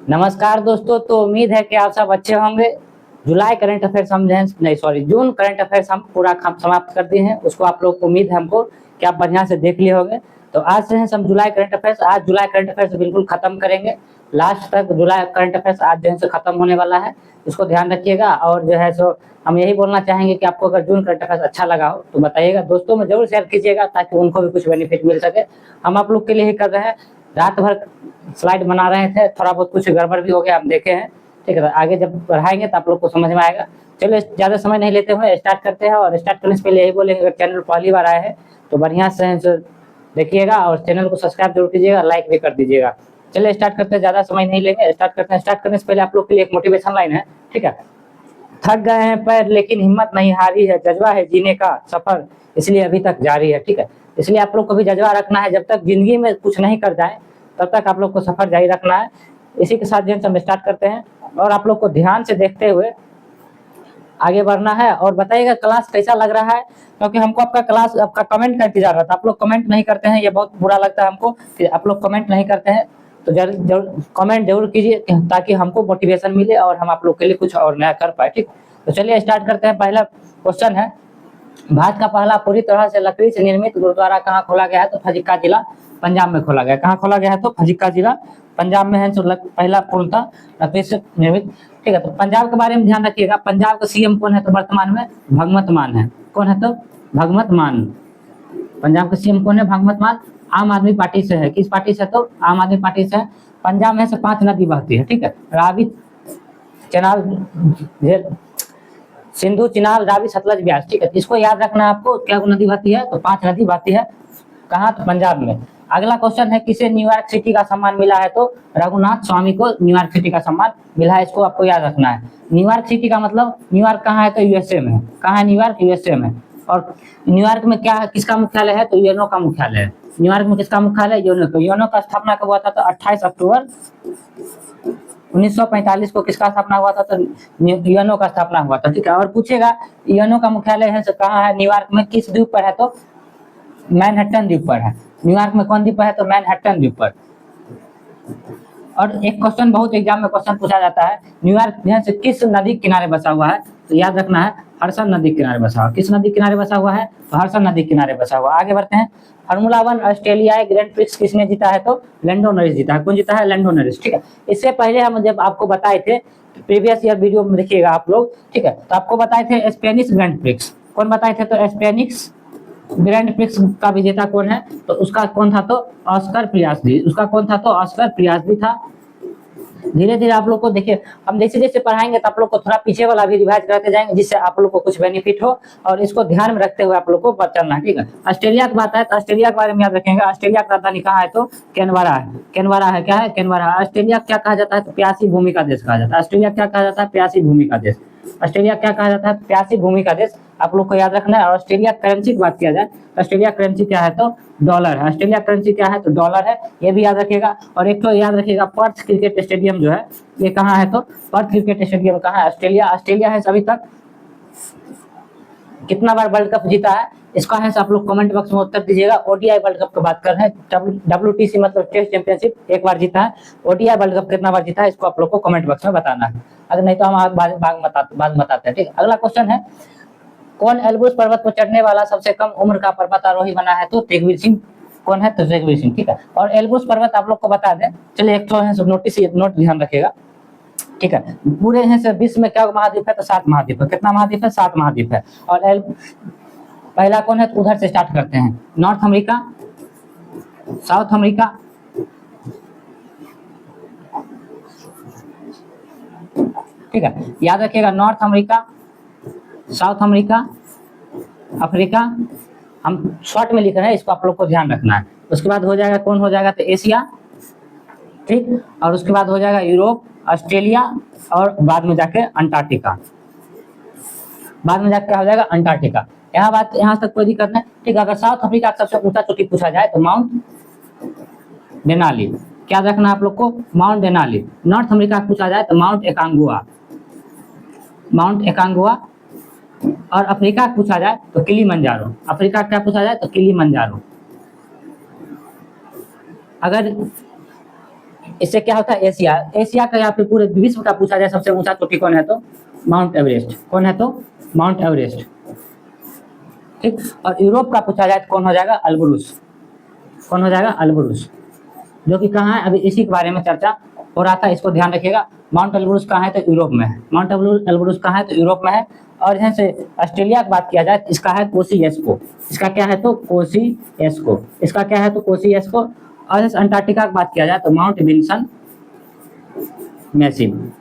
नमस्कार दोस्तों। तो उम्मीद है कि आप सब अच्छे होंगे। जुलाई करंट अफेयर्स हम नहीं सॉरी जून करंट अफेयर्स हम पूरा समाप्त कर दिए हैं। उसको आप लोग को उम्मीद है हमको कि आप बढ़िया से देख लिए होंगे। तो आज से हैं हम जुलाई करंट अफेयर्स। आज जुलाई करंट अफेयर्स बिल्कुल खत्म करेंगे। लास्ट तक जुलाई करंट अफेयर्स आज जो है सो खत्म होने वाला है। इसको ध्यान रखिएगा। और जो है सो हम यही बोलना चाहेंगे कि आपको अगर जून करंट अफेयर्स अच्छा लगा हो तो बताइएगा, दोस्तों में जरूर शेयर कीजिएगा ताकि उनको भी कुछ बेनिफिट मिल सके। हम आप लोग के लिए ही कर रहे हैं। रात भर स्लाइड बना रहे थे, थोड़ा बहुत कुछ गड़बड़ भी हो गया, हम देखे हैं। ठीक है, तो आगे जब पढ़ाएंगे तो आप लोग को समझ में आएगा। चलो ज़्यादा समय नहीं लेते हुए स्टार्ट करते हैं। और स्टार्ट करने से पहले यही बोलेंगे, अगर चैनल पहली बार आए हैं तो बढ़िया से देखिएगा और चैनल को सब्सक्राइब जरूर कीजिएगा, लाइक भी कर दीजिएगा। चलिए स्टार्ट करते हैं, ज़्यादा समय नहीं लेंगे, स्टार्ट करते हैं। स्टार्ट करने से पहले आप लोग के लिए एक मोटिवेशन लाइन है। ठीक है। थक गए हैं पैर लेकिन हिम्मत नहीं हारी है, जज्बा है जीने का सफर इसलिए अभी तक जारी है। ठीक है, इसलिए आप लोग को भी जज्बा रखना है। जब तक जिंदगी में कुछ नहीं कर जाए तब तक आप लोग को सफर जारी रखना है। इसी के साथ जो हम स्टार्ट करते हैं और आप लोग को ध्यान से देखते हुए आगे बढ़ना है। और बताइएगा क्लास कैसा लग रहा है, क्योंकि हमको आपका क्लास आपका कमेंट का इंतजार रहता है। आप लोग कमेंट नहीं करते हैं, ये बहुत बुरा लगता है हमको कि आप लोग कमेंट नहीं करते हैं। तो जरूर कमेंट जरूर कीजिए ताकि हमको मोटिवेशन मिले और हम आप लोग के लिए कुछ और नया कर पाए। ठीक, तो चलिए स्टार्ट करते हैं। पहला क्वेश्चन है, भारत का पहला पूरी तरह से लकड़ी से निर्मित गुरुद्वारा कहाँ खोला गया है? तो फजिक्का जिला पंजाब में खोला गया। कहाँ खोला गया है? तो फजिक्का जिला पंजाब में है। तो पहला पूर्णतः लकड़ी से निर्मित। ठीक है, तो पंजाब के बारे में ध्यान रखिएगा। पंजाब का सीएम कौन है? तो वर्तमान में भगवंत मान है। कौन है? तो भगवंत मान। पंजाब का सीएम कौन है? भगवंत मान। आम आदमी पार्टी से है। किस पार्टी से? तो आम आदमी पार्टी से है। पंजाब में से 5 नदी बहती है। ठीक है, रावी, चनाब, सिंधु, चिनाब, रावी, सतलज, ब्यास। ठीक है, इसको याद रखना है आपको। क्या नदी बहती है? तो 5 नदी बहती है। कहाँ? तो पंजाब में। अगला क्वेश्चन है, किसे न्यूयॉर्क सिटी का सम्मान मिला है? तो रघुनाथ स्वामी को न्यूयॉर्क सिटी का सम्मान मिला है। इसको आपको याद रखना है। न्यूयॉर्क सिटी का मतलब न्यूयॉर्क कहाँ है? तो यूएसए में। कहाँ है न्यूयॉर्क? यूएसए में। और न्यूयॉर्क में क्या है, किसका मुख्यालय है? तो यूएनओ का मुख्यालय है। न्यूयॉर्क में किसका मुख्यालय? यूएनओ का। यूएनओ का स्थापना कब हुआ था? तो 28 अक्टूबर 1945 को किसका स्थापना हुआ था? तो यूएनओ का स्थापना हुआ था। ठीक है, और पूछेगा यूएनओ का मुख्यालय है कहाँ है? न्यूयॉर्क में। किस द्वीप पर है? तो मैनहट्टन द्वीप पर है। न्यूयॉर्क में कौन द्वीप पर है? तो मैनहट्टन द्वीप पर। और एक क्वेश्चन बहुत एग्जाम में क्वेश्चन पूछा जाता है, न्यूयॉर्क से किस नदी के किनारे बसा हुआ है? तो याद रखना है, हडसन नदी के किनारे बसा हुआ। किस नदी के किनारे बसा हुआ है? तो हडसन नदी के किनारे बसा हुआ। आगे बढ़ते हैं। फार्मूला 1 ऑस्ट्रेलियाई ग्रैंड प्रिक्स किसने जीता है? तो लैंडो नॉरिस जीता है। कौन जीता है? Lando Norris. ठीक है, इससे पहले हम जब आपको बताए थे प्रीवियस ईयर वीडियो में देखिएगा आप लोग। ठीक है, तो आपको बताए थे स्पेनिश ग्रैंड प्रिक्स। कौन बताए थे? तो स्पेनिश ग्रैंड प्रिक्स का विजेता कौन है? तो उसका कौन था? तो ऑस्कर पियास्त्री। उसका कौन था? तो ऑस्कर पियास्त्री था। धीरे धीरे आप लोग को देखिए, हम जैसे जैसे पढ़ाएंगे तो आप लोग को थोड़ा पीछे वाला भी रिवाइज करते जाएंगे जिससे आप लोग को कुछ बेनिफिट हो। और इसको ध्यान में रखते हुए आप लोग को चलना है। ठीक है, ऑस्ट्रेलिया की बात है तो ऑस्ट्रेलिया के बारे में याद रखेंगे। ऑस्ट्रेलिया की राजधानी कहाँ है? तो कैनबरा है। कैनबरा है। क्या है? कैनबरा। ऑस्ट्रेलिया क्या कहा जाता है? तो प्यासी भूमि का देश कहा जाता है। ऑस्ट्रेलिया क्या कहा जाता है? प्यासी भूमि का देश। ऑस्ट्रेलिया क्या कहा जाता है? प्यासी भूमि का देश। आप लोग को याद रखना है। और ऑस्ट्रेलिया करेंसी की बात किया जाए तो ऑस्ट्रेलिया करेंसी क्या है? तो डॉलर है। ऑस्ट्रेलिया करेंसी क्या है? तो डॉलर है। ये भी याद रखिएगा। और एक तो याद रखिएगा, पर्थ क्रिकेट स्टेडियम जो है ये कहाँ है? तो पर्थ क्रिकेट स्टेडियम कहाँ है? ऑस्ट्रेलिया। ऑस्ट्रेलिया है अभी तक कितना बार वर्ल्ड कप जीता है? इसका है आप लोग कमेंट बॉक्स में उत्तर दीजिएगा। ओडीआई वर्ल्ड कप की बात कर रहे हैं। डब्ल्यूटीसी मतलब टेस्ट चैंपियनशिप 1 बार जीता है। ओडीआई वर्ल्ड कप कितना बार जीता है? इसको आप लोग को कमेंट बॉक्स में बताना है। अगर नहीं तो हम बाद बताते हैं। ठीक, अगला क्वेश्चन है, कौन एल्ब्रूस पर्वत पर चढ़ने वाला सबसे कम उम्र का पर्वतारोही बना है? तो तेगवीर सिंह। कौन है? तो तेगवीर सिंह। ठीक है, और एल्ब्रूस पर्वत आप लोग को बता दें। चलिए एक तो है नोट ध्यान रखिएगा। ठीक है, पूरे हैं से विश्व में क्या महाद्वीप है? तो 7 महाद्वीप है। कितना महाद्वीप है? 7 महाद्वीप है। और पहला कौन है? तो उधर से स्टार्ट करते हैं। नॉर्थ अमेरिका, साउथ अमेरिका, ठीक है, याद रखिएगा। North America, south America, Africa. हम शॉर्ट में लिख रहे हैं, इसको आप लोग को ध्यान रखना है। उसके बाद हो जाएगा, कौन हो जाएगा? तो एशिया। ठीक, और उसके बाद हो जाएगा यूरोप, ऑस्ट्रेलिया, और बाद में जाके अंटार्कटिका। बाद में जाके क्या हो जाएगा? अंटार्कटिका। यहाँ तक कोई दिक्कत नहीं। ठीक है, अगर साउथ अफ्रीका का सबसे ऊंचा चोटी पूछा जाए तो माउंट डेनाली। क्या रखना आप लोग को? Mount Denali. नॉर्थ अमेरिका पूछा जाए तो माउंट एकांगुआ। माउंट एकांगुआ। और अफ्रीका पूछा जाए तो किलिमंजारो। अफ्रीका क्या पूछा जाए? तो किलिमंजारो। अगर इससे क्या होता है, एशिया, एशिया का या फिर पूरे विश्व का पूछा जाए सबसे ऊंचा चोटी कौन है तो माउंट एवरेस्ट, कौन है तो माउंट एवरेस्ट, ठीक। और यूरोप का पूछा जाए तो कौन हो जाएगा, अल्ब्रुस, कौन हो जाएगा, अल्ब्रुस, जो कि कहाँ है, अभी इसी के बारे में चर्चा हो रहा था, इसको ध्यान रखिएगा। माउंट एल्ब्रुस कहाँ है तो यूरोप में है, माउंट एल्ब्रुस कहाँ है तो यूरोप में है। और यहाँ से ऑस्ट्रेलिया की बात किया जाए, इसका है कोसिएस्को, इसका क्या है तो कोसिएस्को, इसका क्या है तो कोसिएस्को। और इस अंटार्कटिका की बात किया जाए तो mount Wilson massive,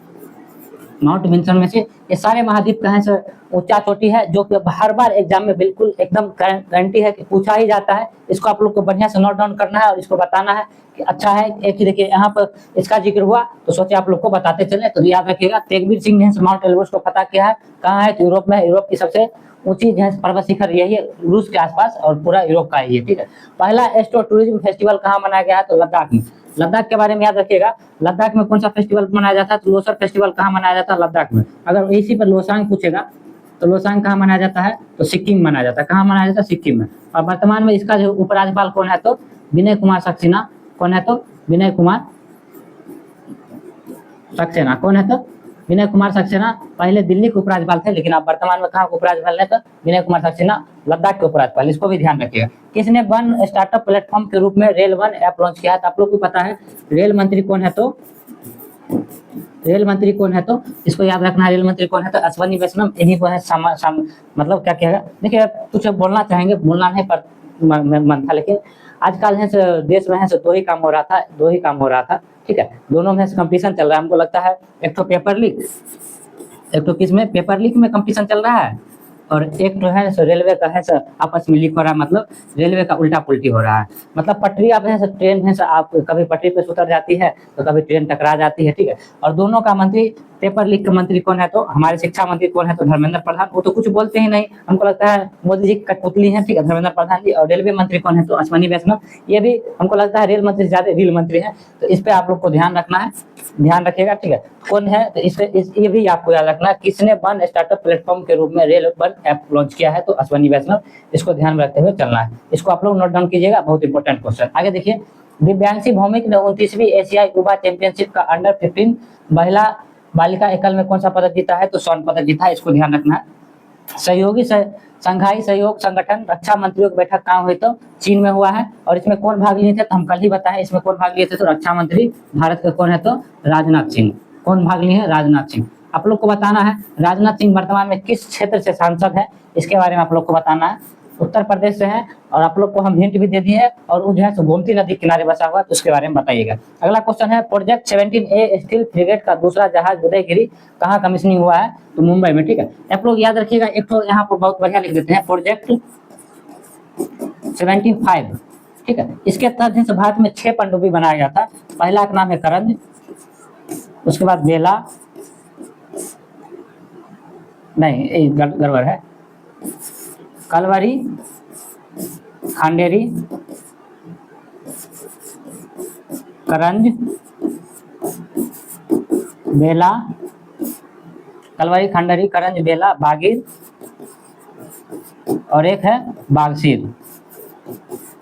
mount Wilson में से। ये सारे महाद्वीप कहाँ से ऊंचा चोटी है, जो कि हर बार एग्जाम में बिल्कुल एकदम गारंटी है कि पूछा ही जाता है। इसको आप लोग को बढ़िया से नोट डाउन करना है और इसको बताना है कि अच्छा है। एक ही देखिए यहाँ पर इसका जिक्र हुआ तो सोचे आप लोग को बताते चले, तो याद रखिएगा तेगबीर सिंह ने माउंट एल्ब्रुस को पता किया है, कहाँ है तो यूरोप में है। यूरोप की सबसे ऊंची पर्वत शिखर यही है, रूस के आसपास, और पूरा यूरोप का ही है, ठीक है। पहला एस्ट्रो टूरिज्म फेस्टिवल कहाँ मनाया गया है तो लद्दाख में। लद्दाख के बारे में याद रखिएगा, लद्दाख में कौन सा फेस्टिवल मनाया जाता है तो लोसर फेस्टिवल कहाँ मनाया जाता है, लद्दाख में। अगर इसी पर लोसांग पूछेगा तो लोसांग कहाँ मनाया जाता है तो सिक्किम मनाया जाता है, कहाँ मनाया जाता है, सिक्किम में। और वर्तमान में इसका जो उपराज्यपाल कौन है तो विनय कुमार सक्सेना, कौन है तो विनय कुमार सक्सेना, कौन है तो विनय कुमार सक्सेना। पहले दिल्ली के उपराज्यपाल थे, लेकिन अब वर्तमान में कहाँ के उपराज्यपाल है तो विनय कुमार सक्सेना लद्दाख के उपराज्यपाल, इसको भी ध्यान रखिएगा। किसने वन स्टार्टअप प्लेटफॉर्म के रूप में रेल वन ऐप लॉन्च किया है तो आप लोग को पता है रेल मंत्री कौन है तो, रेल मंत्री कौन है तो इसको याद रखना है, रेल मंत्री कौन है तो अश्वनी वैष्णव। इन्हीं को है मतलब क्या कहेगा, देखिए कुछ बोलना चाहेंगे, बोलना नहीं पर मन था, लेकिन आजकल है देश में है दो ही काम हो रहा था, दो ही काम हो रहा था, ठीक है। दोनों में कंपटीशन चल रहा है, हमको लगता है एक तो पेपर लीक, एक तो किस में पेपर लीक में कंपटीशन चल रहा है, और एक तो है रेलवे का है आपस में लीक हो रहा है, मतलब रेलवे का उल्टा पुल्टी हो रहा है। मतलब पटरी आप है ट्रेन है आप कभी पटरी पे उतर जाती है तो कभी ट्रेन टकरा जाती है, ठीक है। और दोनों का मंत्री, पेपर लीक का मंत्री कौन है तो हमारे शिक्षा मंत्री कौन है तो धर्मेंद्र प्रधान, वो तो कुछ बोलते ही नहीं, हमको लगता है मोदी जी की कठपुतली है, ठीक है, धर्मेंद्र प्रधान जी। और रेलवे मंत्री कौन है तो अश्वनी वैष्णव, ये भी हमको लगता है रेल मंत्री ज्यादा रेल मंत्री है, तो इस पे आप लोग को ध्यान रखना है, ध्यान रखिएगा, ठीक है। कौन है तो ये भी आपको याद रखना है, किसने वन स्टार्टअप प्लेटफॉर्म के रूप में रेल वन ऐप लॉन्च किया है तो अश्वनी वैष्णव, इसको ध्यान में रखते हुए चलना है। इसको आप लोग नोट डाउन कीजिएगा, बहुत इंपॉर्टेंट क्वेश्चन। आगे देखिए, दिव्यांशी भौमिक ने 29वीं एशियाई युवा चैंपियनशिप का अंडर 15 महिला बालिका एकल में कौन सा पदक जीता है तो स्वर्ण पदक जीता है, इसको ध्यान रखना है। सहयोगी संघाई सहयोग संगठन रक्षा मंत्रियों की बैठक कहाँ हुई तो चीन में हुआ है, और इसमें कौन भाग लिए थे तो हम कल ही बताएं, इसमें कौन भाग लिए थे तो रक्षा मंत्री भारत के कौन है तो राजनाथ सिंह, कौन भाग लिए हैं, राजनाथ सिंह। आप लोग को बताना है राजनाथ सिंह वर्तमान में किस क्षेत्र से सांसद है, इसके बारे में आप लोग को बताना है। उत्तर प्रदेश से है, और आप लोग को हम हिंट भी दे दिए हैं, और वो जो है गोमती नदी किनारे बसा हुआ है, तो उसके बारे में बताइएगा। अगला क्वेश्चन है, प्रोजेक्ट 17A स्टील फ्रिगेट का दूसरा जहाज उदयगिरी कहाँ कमीशनिंग हुआ है तो मुंबई में, ठीक है। आप लोग याद रखिएगा, एक तो यहाँ पर बहुत बढ़िया लिख देते हैं प्रोजेक्ट 75, ठीक है। इसके तहत भारत में 6 पनडुब्बी बनाया गया था। पहला का नाम है करंज, उसके बाद बेला, नहीं गड़बड़ है, कलवरी, खांडेरी, करंज, बेला, कलवरी, खंडरी, करंज, बेला, बागीर, और एक है बागसीर,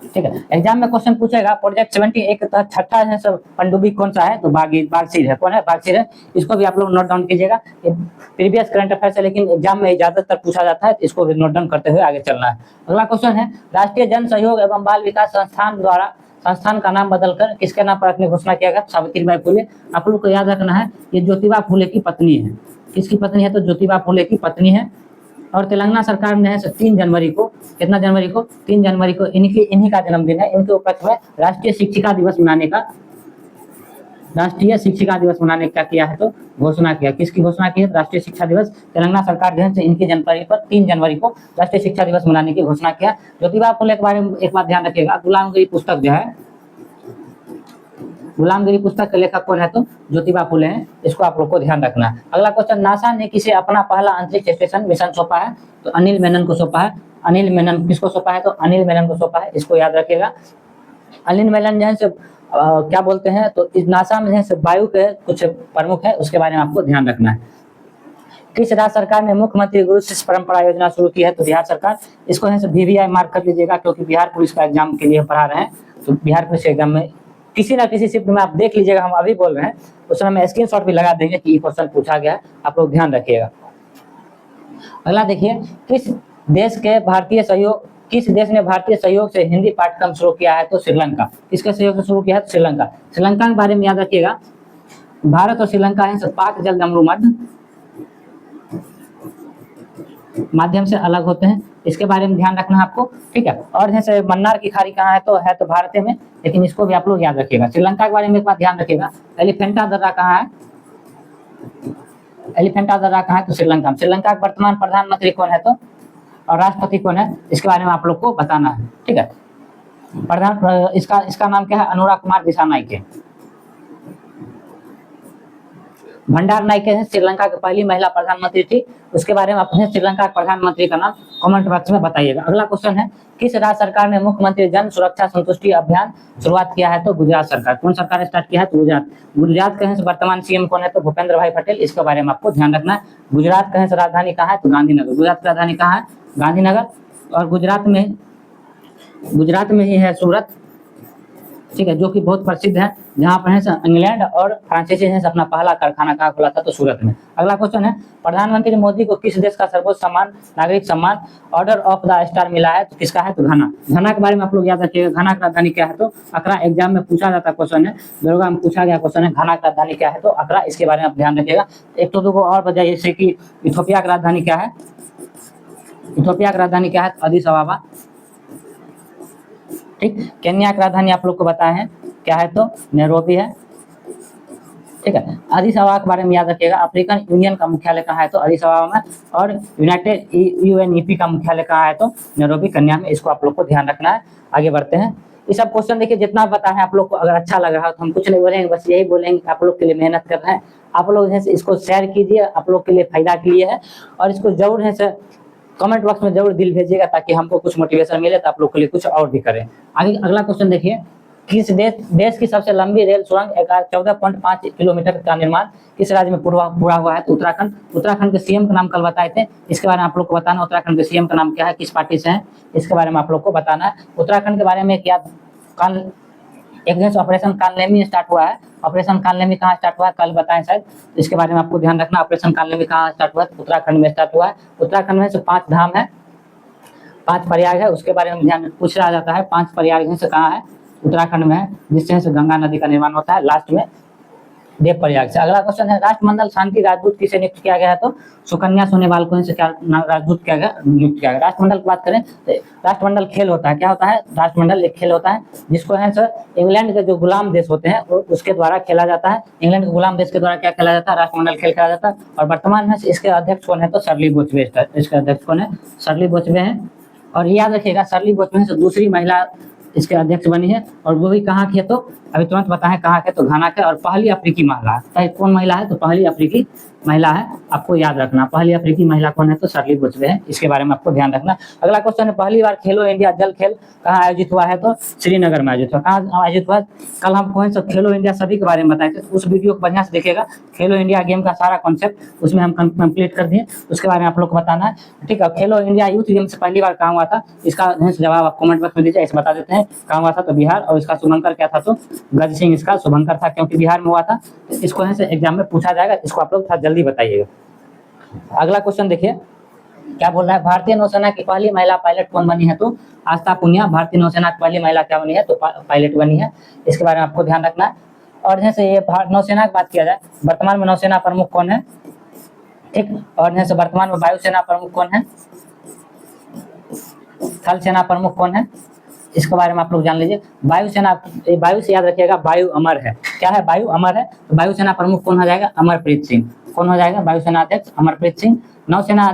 ठीक है। एग्जाम में क्वेश्चन पूछेगा प्रोजेक्ट 78 के तहत छठा है सब पनडुब्बी कौन सा है तो बागसीर है, कौन है, बागसीर है। इसको भी आप लोग नोट डाउन कीजिएगा, प्रीवियस करंट अफेयर्स है, लेकिन एग्जाम में ज्यादातर पूछा जाता है, तो इसको भी नोट डाउन करते हुए आगे चलना है। अगला क्वेश्चन है, राष्ट्रीय जन सहयोग एवं बाल विकास संस्थान द्वारा संस्थान का नाम बदलकर किसके नाम पर रखने की घोषणा किया गया, सावित्रीबाई फुले। आप लोग को याद रखना है ये ज्योतिबा फुले की पत्नी है, किसकी पत्नी है तो ज्योतिबा फुले की पत्नी है। और तेलंगाना सरकार ने 3 जनवरी को, कितना जनवरी को, 3 जनवरी को इन्हीं का जन्मदिन है, इनके उपलक्ष्य में राष्ट्रीय शिक्षिका दिवस मनाने का, राष्ट्रीय शिक्षिका दिवस मनाने का किया है तो घोषणा किया। किसकी घोषणा की है, राष्ट्रीय शिक्षा दिवस। तेलंगाना सरकार जो है इनकी जनवरी पर 3 जनवरी को राष्ट्रीय शिक्षा दिवस मनाने की घोषणा किया। ज्योतिबा फुले के बारे में एक बात ध्यान रखिएगा, गुलामगिरी पुस्तक जो है, गुलामगिरी पुस्तक के लेखक कौन है तो ज्योतिबा फुले हैं, इसको आप लोग को ध्यान रखना है। अगला क्वेश्चन, नासा ने किसे अपना पहला अंतरिक्ष स्टेशन मिशन सौंपा है तो अनिल मेनन को सौंपा है। अनिल मेनन किसको सौंपा है तो अनिल मेनन को सौंपा है, इसको याद रखिएगा। अनिल मेनन जो है क्या बोलते हैं तो इस नासा में है वायु के कुछ प्रमुख है, उसके बारे में आपको ध्यान रखना है। किस राज्य सरकार ने मुख्यमंत्री गुरु शिष्य परंपरा योजना शुरू की है तो बिहार सरकार। इसको है VVI मार्क कर लीजिएगा, क्योंकि बिहार पुलिस का एग्जाम के लिए पढ़ा रहे हैं, तो बिहार पुलिस एग्जाम में किसी ना किसी शिफ्ट में आप देख लीजिएगा, हम अभी बोल रहे हैं उस समय में स्क्रीनशॉट भी लगा देंगे कि ये क्वेश्चन पूछा गया है, आप लोग ध्यान रखिएगा। अगला देखिए, किस देश ने भारतीय सहयोग से हिंदी पाठ्यक्रम शुरू किया है? तो श्रीलंका। किसके सहयोग से शुरू किया है? तो श्रीलंका। श्रीलंका के बारे में याद रखिएगा, भारत और श्रीलंका है पाक जल जमरू मध्य माध्यम से अलग होते हैं, इसके बारे में ध्यान रखना है आपको, ठीक है। और जैसे मन्नार की खाड़ी कहाँ है? तो है तो भारत में, लेकिन इसको भी आप लोग याद रखिएगा। श्रीलंका के बारे में एक बात ध्यान रखिएगा, एलिफेंटा दर्रा कहाँ है? एलिफेंटा दर्रा कहाँ है? तो श्रीलंका में। श्रीलंका का वर्तमान प्रधानमंत्री कौन है? तो और राष्ट्रपति कौन है? इसके बारे में आप लोग को बताना है, ठीक है। इसका नाम क्या है? अनुराग कुमार दिसानायके। भंडार नायके श्रीलंका की पहली महिला प्रधानमंत्री थी, उसके बारे में अपने श्रीलंका के प्रधानमंत्री का नाम कमेंट बॉक्स में बताइएगा। अगला क्वेश्चन है, किस राज्य सरकार ने मुख्यमंत्री जन सुरक्षा संतुष्टि अभियान शुरुआत किया है? तो गुजरात सरकार। कौन सरकार ने स्टार्ट किया है? तो गुजरात। गुजरात के वर्तमान सीएम कौन है? तो भूपेंद्र भाई पटेल। इसके बारे में आपको ध्यान रखना है। गुजरात के राजधानी कहाँ है? तो गांधीनगर। गुजरात की राजधानी कहाँ है? गांधीनगर। और गुजरात में ही है सूरत, ठीक है, जो कि बहुत प्रसिद्ध है, जहाँ पर इंग्लैंड और फ्रांसीसी ने अपना पहला कारखाना कहाँ खोला था? तो सूरत में। अगला क्वेश्चन है, प्रधानमंत्री मोदी को किस देश का सर्वोच्च सम्मान, नागरिक सम्मान ऑर्डर ऑफ द स्टार मिला है? तो किसका है? तो घाना। घाना के बारे में आप लोग याद रखिएगा, घाना की राजधानी क्या है? तो अकरा। एग्जाम में पूछा जाता क्वेश्चन है, दरोगा में पूछा गया क्वेश्चन है, घाना की राजधानी क्या है? तो अकरा। इसके बारे में आप ध्यान रखिएगा। एक तो दो और बजाय, जैसे कि इथोपिया की राजधानी क्या है? इथोपिया की राजधानी क्या है? अदिस अबाबा, ठीक। केन्या की राजधानी आप लोग को बताए हैं क्या है? तो नैरोबी है, ठीक है। अदिस अबाबा के बारे में याद रखिएगा। अफ्रीकन यूनियन का मुख्यालय कहाँ है? तो अदिस अबाबा में। और यूनाइटेड यूएनईपी का मुख्यालय कहाँ है? तो नैरोबी, केन्या में। इसको आप लोग को ध्यान रखना है। आगे बढ़ते हैं। ये सब क्वेश्चन देखिए, जितना पता है आप लोग को, अगर अच्छा लग रहा हो तो हम कुछ नहीं बोलेंगे, बस यही बोलेंगे आप लोग के लिए मेहनत कर रहे हैं। आप लोग है इसको शेयर कीजिए, आप लोग के लिए फायदा के लिए है, और इसको जरूर है कमेंट बॉक्स में जरूर दिल भेजिएगा, ताकि हमको कुछ मोटिवेशन मिले, तो आप लोग के लिए कुछ और भी करें। आगे अगला क्वेश्चन देखिए, किस देश की सबसे लंबी रेल सुरंग 14.5 किलोमीटर का निर्माण किस राज्य में पूरा हुआ है? तो उत्तराखंड। उत्तराखंड के सीएम का नाम कल बताए थे, इसके बारे में आप लोग को बताना। उत्तराखंड के सीएम का नाम क्या है? किस पार्टी से है? इसके बारे में आप लोग को बताना है। उत्तराखंड के बारे में एक जैसे ऑपरेशन कालनेमी स्टार्ट हुआ है। ऑपरेशन कालनेमी कहाँ स्टार्ट हुआ है? कल बताएं शायद, इसके बारे में आपको ध्यान रखना। ऑपरेशन कालनेमी कहाँ स्टार्ट हुआ है? उत्तराखंड में स्टार्ट हुआ है। उत्तराखंड में 5 धाम है, 5 प्रयाग है, उसके बारे में ध्यान पूछा जाता है। 5 प्रयाग से कहाँ है? उत्तराखंड में है, जिससे गंगा नदी का निर्माण होता है लास्ट में देव प्रयाग से। अगला क्वेश्चन है, राष्ट्रमंडल शांति राजदूत किसे नियुक्त किया गया है? तो सुकन्या सोनेवाल को क्या राजदूत नियुक्त किया गया। राष्ट्रमंडल की बात करें तो राष्ट्रमंडल खेल होता है। क्या होता है? राष्ट्रमंडल एक खेल होता है, जिसको है इंग्लैंड के जो गुलाम देश होते हैं उसके द्वारा खेला जाता है। इंग्लैंड के गुलाम देश के द्वारा क्या खेला जाता है? राष्ट्रमंडल खेल खेला जाता है। और वर्तमान में इसके अध्यक्ष कौन है? तो शर्ली बोचवे। इसके अध्यक्ष कौन है? शर्ली बोचवे हैं। और याद रखिएगा, शर्ली बोचवे से दूसरी महिला इसके अध्यक्ष बनी है, और वो भी कहाँ की है? तो अभी तुरंत बताएं कहाँ के? तो घाना के। और पहली अफ्रीकी महिला है। कौन महिला है? तो पहली अफ्रीकी महिला है, आपको याद रखना। पहली अफ्रीकी महिला कौन है? तो शर्ली बोचवे है। इसके बारे में आपको ध्यान रखना। अगला क्वेश्चन है, पहली बार खेलो इंडिया जल खेल कहाँ आयोजित हुआ है? तो श्रीनगर में आयोजित हुआ। कहाँ आयोजित हुआ? कल हम कौन सा खेलो इंडिया सभी के बारे में बताए थे, उस वीडियो को बढ़िया से देखिएगा। खेलो इंडिया गेम का सारा कॉन्सेप्ट उसमें हम कंप्लीट कर दिए, उसके बारे में आप लोग को बताना है, ठीक है। खेलो इंडिया यूथ गेम से पहली बार कहाँ हुआ था? इसका जवाब आप कमेंट बॉक्स में दीजिए, इसे बता देते हैं कहाँ हुआ था। तो बिहार। और इसका शुभंकर क्या था? तो गज सिंह इसका शुभंकर था, क्योंकि बिहार में हुआ था। इसको एग्जाम में पूछा जाएगा, इसको आप लोग थोड़ा जल्दी बताइएगा। अगला क्वेश्चन देखिए, क्या बोल रहा है, भारतीय नौसेना की पहली महिला पायलट कौन बनी है? तो आस्था पुनिया। भारतीय नौसेना की पहली महिला क्या बनी है? तो पायलट बनी है। इसके बारे में आपको ध्यान रखना है। और जैसे ये नौसेना की बात किया जाए, वर्तमान में नौसेना प्रमुख कौन है? ठीक। और जैसे वर्तमान में वायुसेना प्रमुख कौन है? थल सेना प्रमुख कौन है? इसके बारे में आप लोग जान लीजिए। वायुसेना, वायु से याद रखिएगा, वायु अमर है। क्या है? वायु अमर है। तो वायुसेना प्रमुख कौन हो जाएगा? अमरप्रीत सिंह। कौन हो जाएगा? वायुसेना अध्यक्ष अमरप्रीत सिंह। नौसेना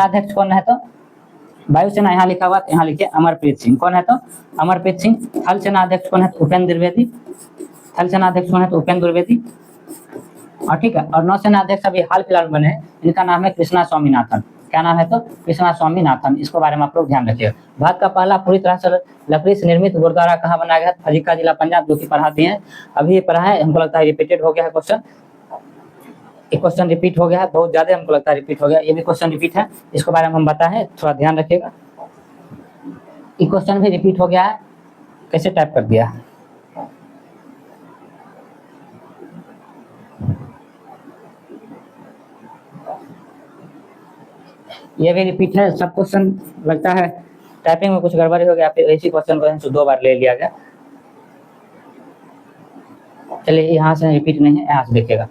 अध्यक्ष कौन है? तो वायुसेना यहाँ लिखा हुआ, यहाँ लिखिए अमरप्रीत सिंह। कौन है? तो अमरप्रीत सिंह। थल सेना अध्यक्ष कौन है? तो उपेंद्र द्विवेदी। थल सेना अध्यक्ष कौन है? तो उपेंद्र द्विवेदी। और ठीक है। और नौसेना अध्यक्ष अभी हाल फिलहाल बने हैं, इनका नाम है कृष्णा स्वामीनाथन। क्या नाम है? तो कृष्णा स्वामीनाथन। इसके बारे में आप लोग ध्यान रखिएगा। भारत का पहला पूरी तरह से लकड़ी से निर्मित गुरुद्वारा कहाँ बनाया गया? फजीका जिला पंजाब, जो कि पढ़ा दिए हैं, अभी पढ़ा है। हमको लगता है रिपीटेड हो गया है क्वेश्चन, एक क्वेश्चन रिपीट हो गया है, बहुत ज्यादा हमको लगता है रिपीट हो गया। ये भी क्वेश्चन रिपीट है, इसके बारे में हम बताएं, थोड़ा ध्यान रखिएगा। ये क्वेश्चन भी रिपीट हो गया है, कैसे टाइप कर दिया है। ये भी रिपीट है, सब क्वेश्चन लगता है टाइपिंग में कुछ गड़बड़ी हो गया, फिर इसी क्वेश्चन को 2 बार ले लिया गया। चलिए यहाँ से रिपीट नहीं है, यहाँ से देखिएगा।